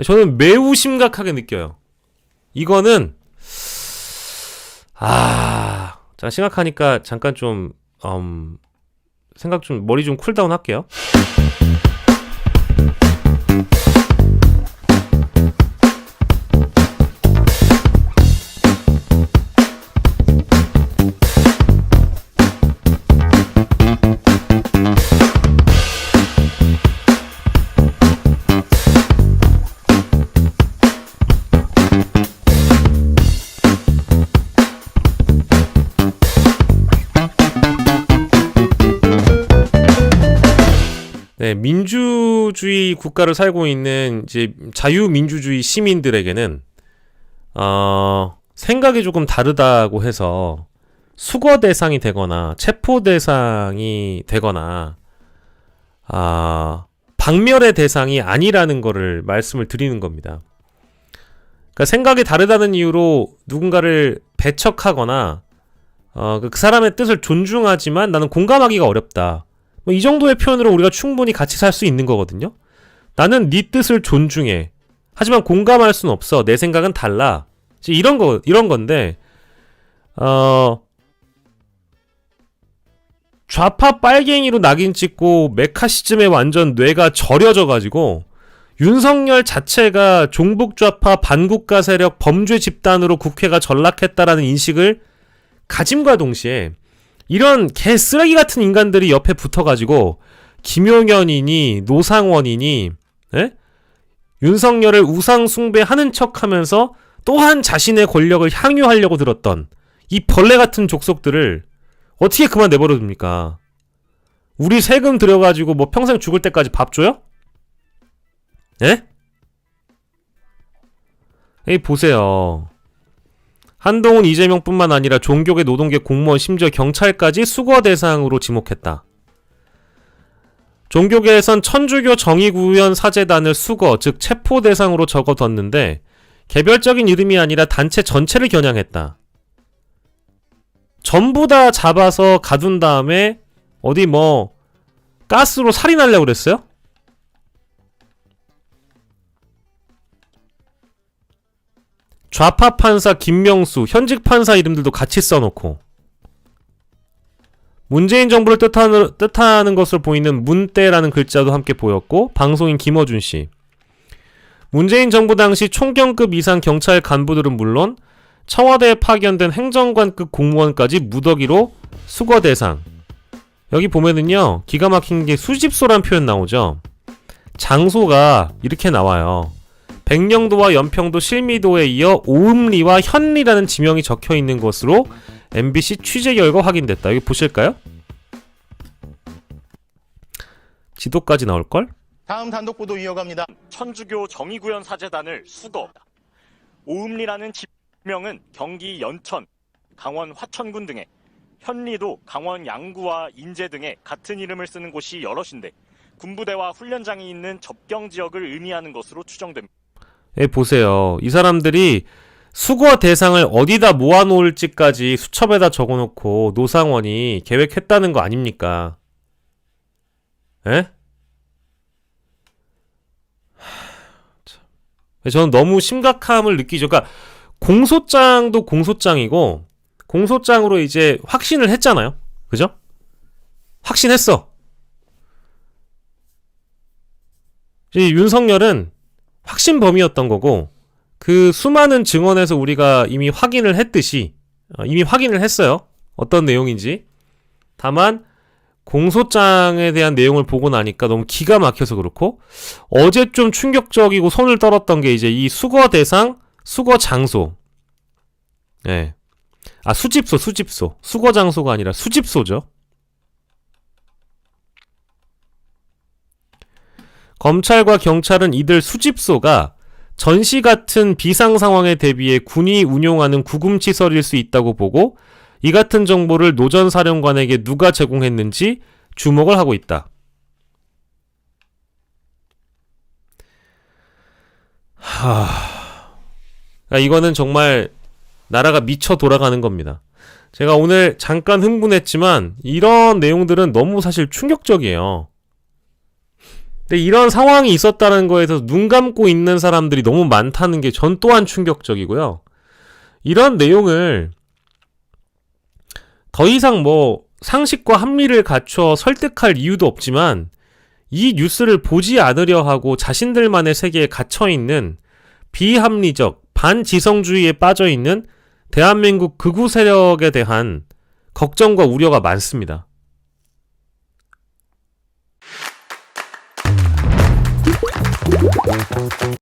A: 저는 매우 심각하게 느껴요. 이거는 제가 심각하니까 잠깐 좀 생각 좀 머리 좀 쿨다운 할게요. 네, 민주주의 국가를 살고 있는 이제 자유민주주의 시민들에게는 생각이 조금 다르다고 해서 수거 대상이 되거나 체포 대상이 되거나 박멸의 대상이 아니라는 거를 말씀을 드리는 겁니다. 그러니까 생각이 다르다는 이유로 누군가를 배척하거나 그 사람의 뜻을 존중하지만 나는 공감하기가 어렵다. 뭐 이 정도의 표현으로 우리가 충분히 같이 살 수 있는 거거든요. 나는 네 뜻을 존중해. 하지만 공감할 수는 없어. 내 생각은 달라. 이런 건데, 좌파 빨갱이로 낙인 찍고 메카시즘에 완전 뇌가 절여져가지고 윤석열 자체가 종북좌파 반국가 세력 범죄 집단으로 국회가 전락했다라는 인식을 가짐과 동시에 이런 개 쓰레기 같은 인간들이 옆에 붙어가지고 김용현이니 노상원이니 윤석열을 우상 숭배하는 척하면서 또한 자신의 권력을 향유하려고 들었던 이 벌레 같은 족속들을 어떻게 그만 내버려 둡니까? 우리 세금 들여가지고 뭐 평생 죽을 때까지 밥 줘요? 예? 에이 보세요. 한동훈, 이재명뿐만 아니라 종교계, 노동계, 공무원, 심지어 경찰까지 수거 대상으로 지목했다. 종교계에선 천주교 정의구현 사제단을 수거, 즉 체포 대상으로 적어뒀는데 개별적인 이름이 아니라 단체 전체를 겨냥했다. 전부 다 잡아서 가둔 다음에 어디 뭐 가스로 살인하려고 그랬어요? 좌파 판사 김명수, 현직 판사 이름들도 같이 써놓고 문재인 정부를 뜻하는 것으로 보이는 문대라는 글자도 함께 보였고 방송인 김어준씨, 문재인 정부 당시 총경급 이상 경찰 간부들은 물론 청와대에 파견된 행정관급 공무원까지 무더기로 수거 대상. 여기 보면은요 기가 막힌 게 수집소란 표현 나오죠. 장소가 이렇게 나와요. 백령도와 연평도, 실미도에 이어 오음리와 현리라는 지명이 적혀있는 것으로 MBC 취재 결과 확인됐다. 여기 보실까요? 지도까지 나올걸?
B: 다음 단독 보도 이어갑니다.
C: 천주교 정의구현 사제단을 수거. 오음리라는 지명은 경기 연천, 강원 화천군 등에, 현리도 강원 양구와 인제 등에 같은 이름을 쓰는 곳이 여럿인데 군부대와 훈련장이 있는 접경 지역을 의미하는 것으로 추정됩니다.
A: 예, 보세요. 이 사람들이 수거 대상을 어디다 모아놓을지까지 수첩에다 적어놓고 노상원이 계획했다는 거 아닙니까? 예? 저는 너무 심각함을 느끼죠. 그러니까 공소장도 공소장이고 공소장으로 이제 확신을 했잖아요. 그죠? 확신했어. 이 윤석열은 확신범이었던 거고 그 수많은 증언에서 우리가 이미 확인을 했듯이 이미 확인을 했어요. 어떤 내용인지. 다만 공소장에 대한 내용을 보고 나니까 너무 기가 막혀서 그렇고 어제 좀 충격적이고 손을 떨었던 게 이제 이 수거 대상, 수거 장소. 예. 수집소. 수거 장소가 아니라 수집소죠. 검찰과 경찰은 이들 수집소가 전시 같은 비상 상황에 대비해 군이 운용하는 구금시설일 수 있다고 보고 이 같은 정보를 노 전 사령관에게 누가 제공했는지 주목을 하고 있다. 이거는 정말 나라가 미쳐 돌아가는 겁니다. 제가 오늘 잠깐 흥분했지만 이런 내용들은 너무 사실 충격적이에요. 근데 이런 상황이 있었다는 거에서 눈 감고 있는 사람들이 너무 많다는 게 전 또한 충격적이고요. 이런 내용을 더 이상 상식과 합리를 갖춰 설득할 이유도 없지만 이 뉴스를 보지 않으려 하고 자신들만의 세계에 갇혀있는 비합리적, 반지성주의에 빠져있는 대한민국 극우 세력에 대한 걱정과 우려가 많습니다.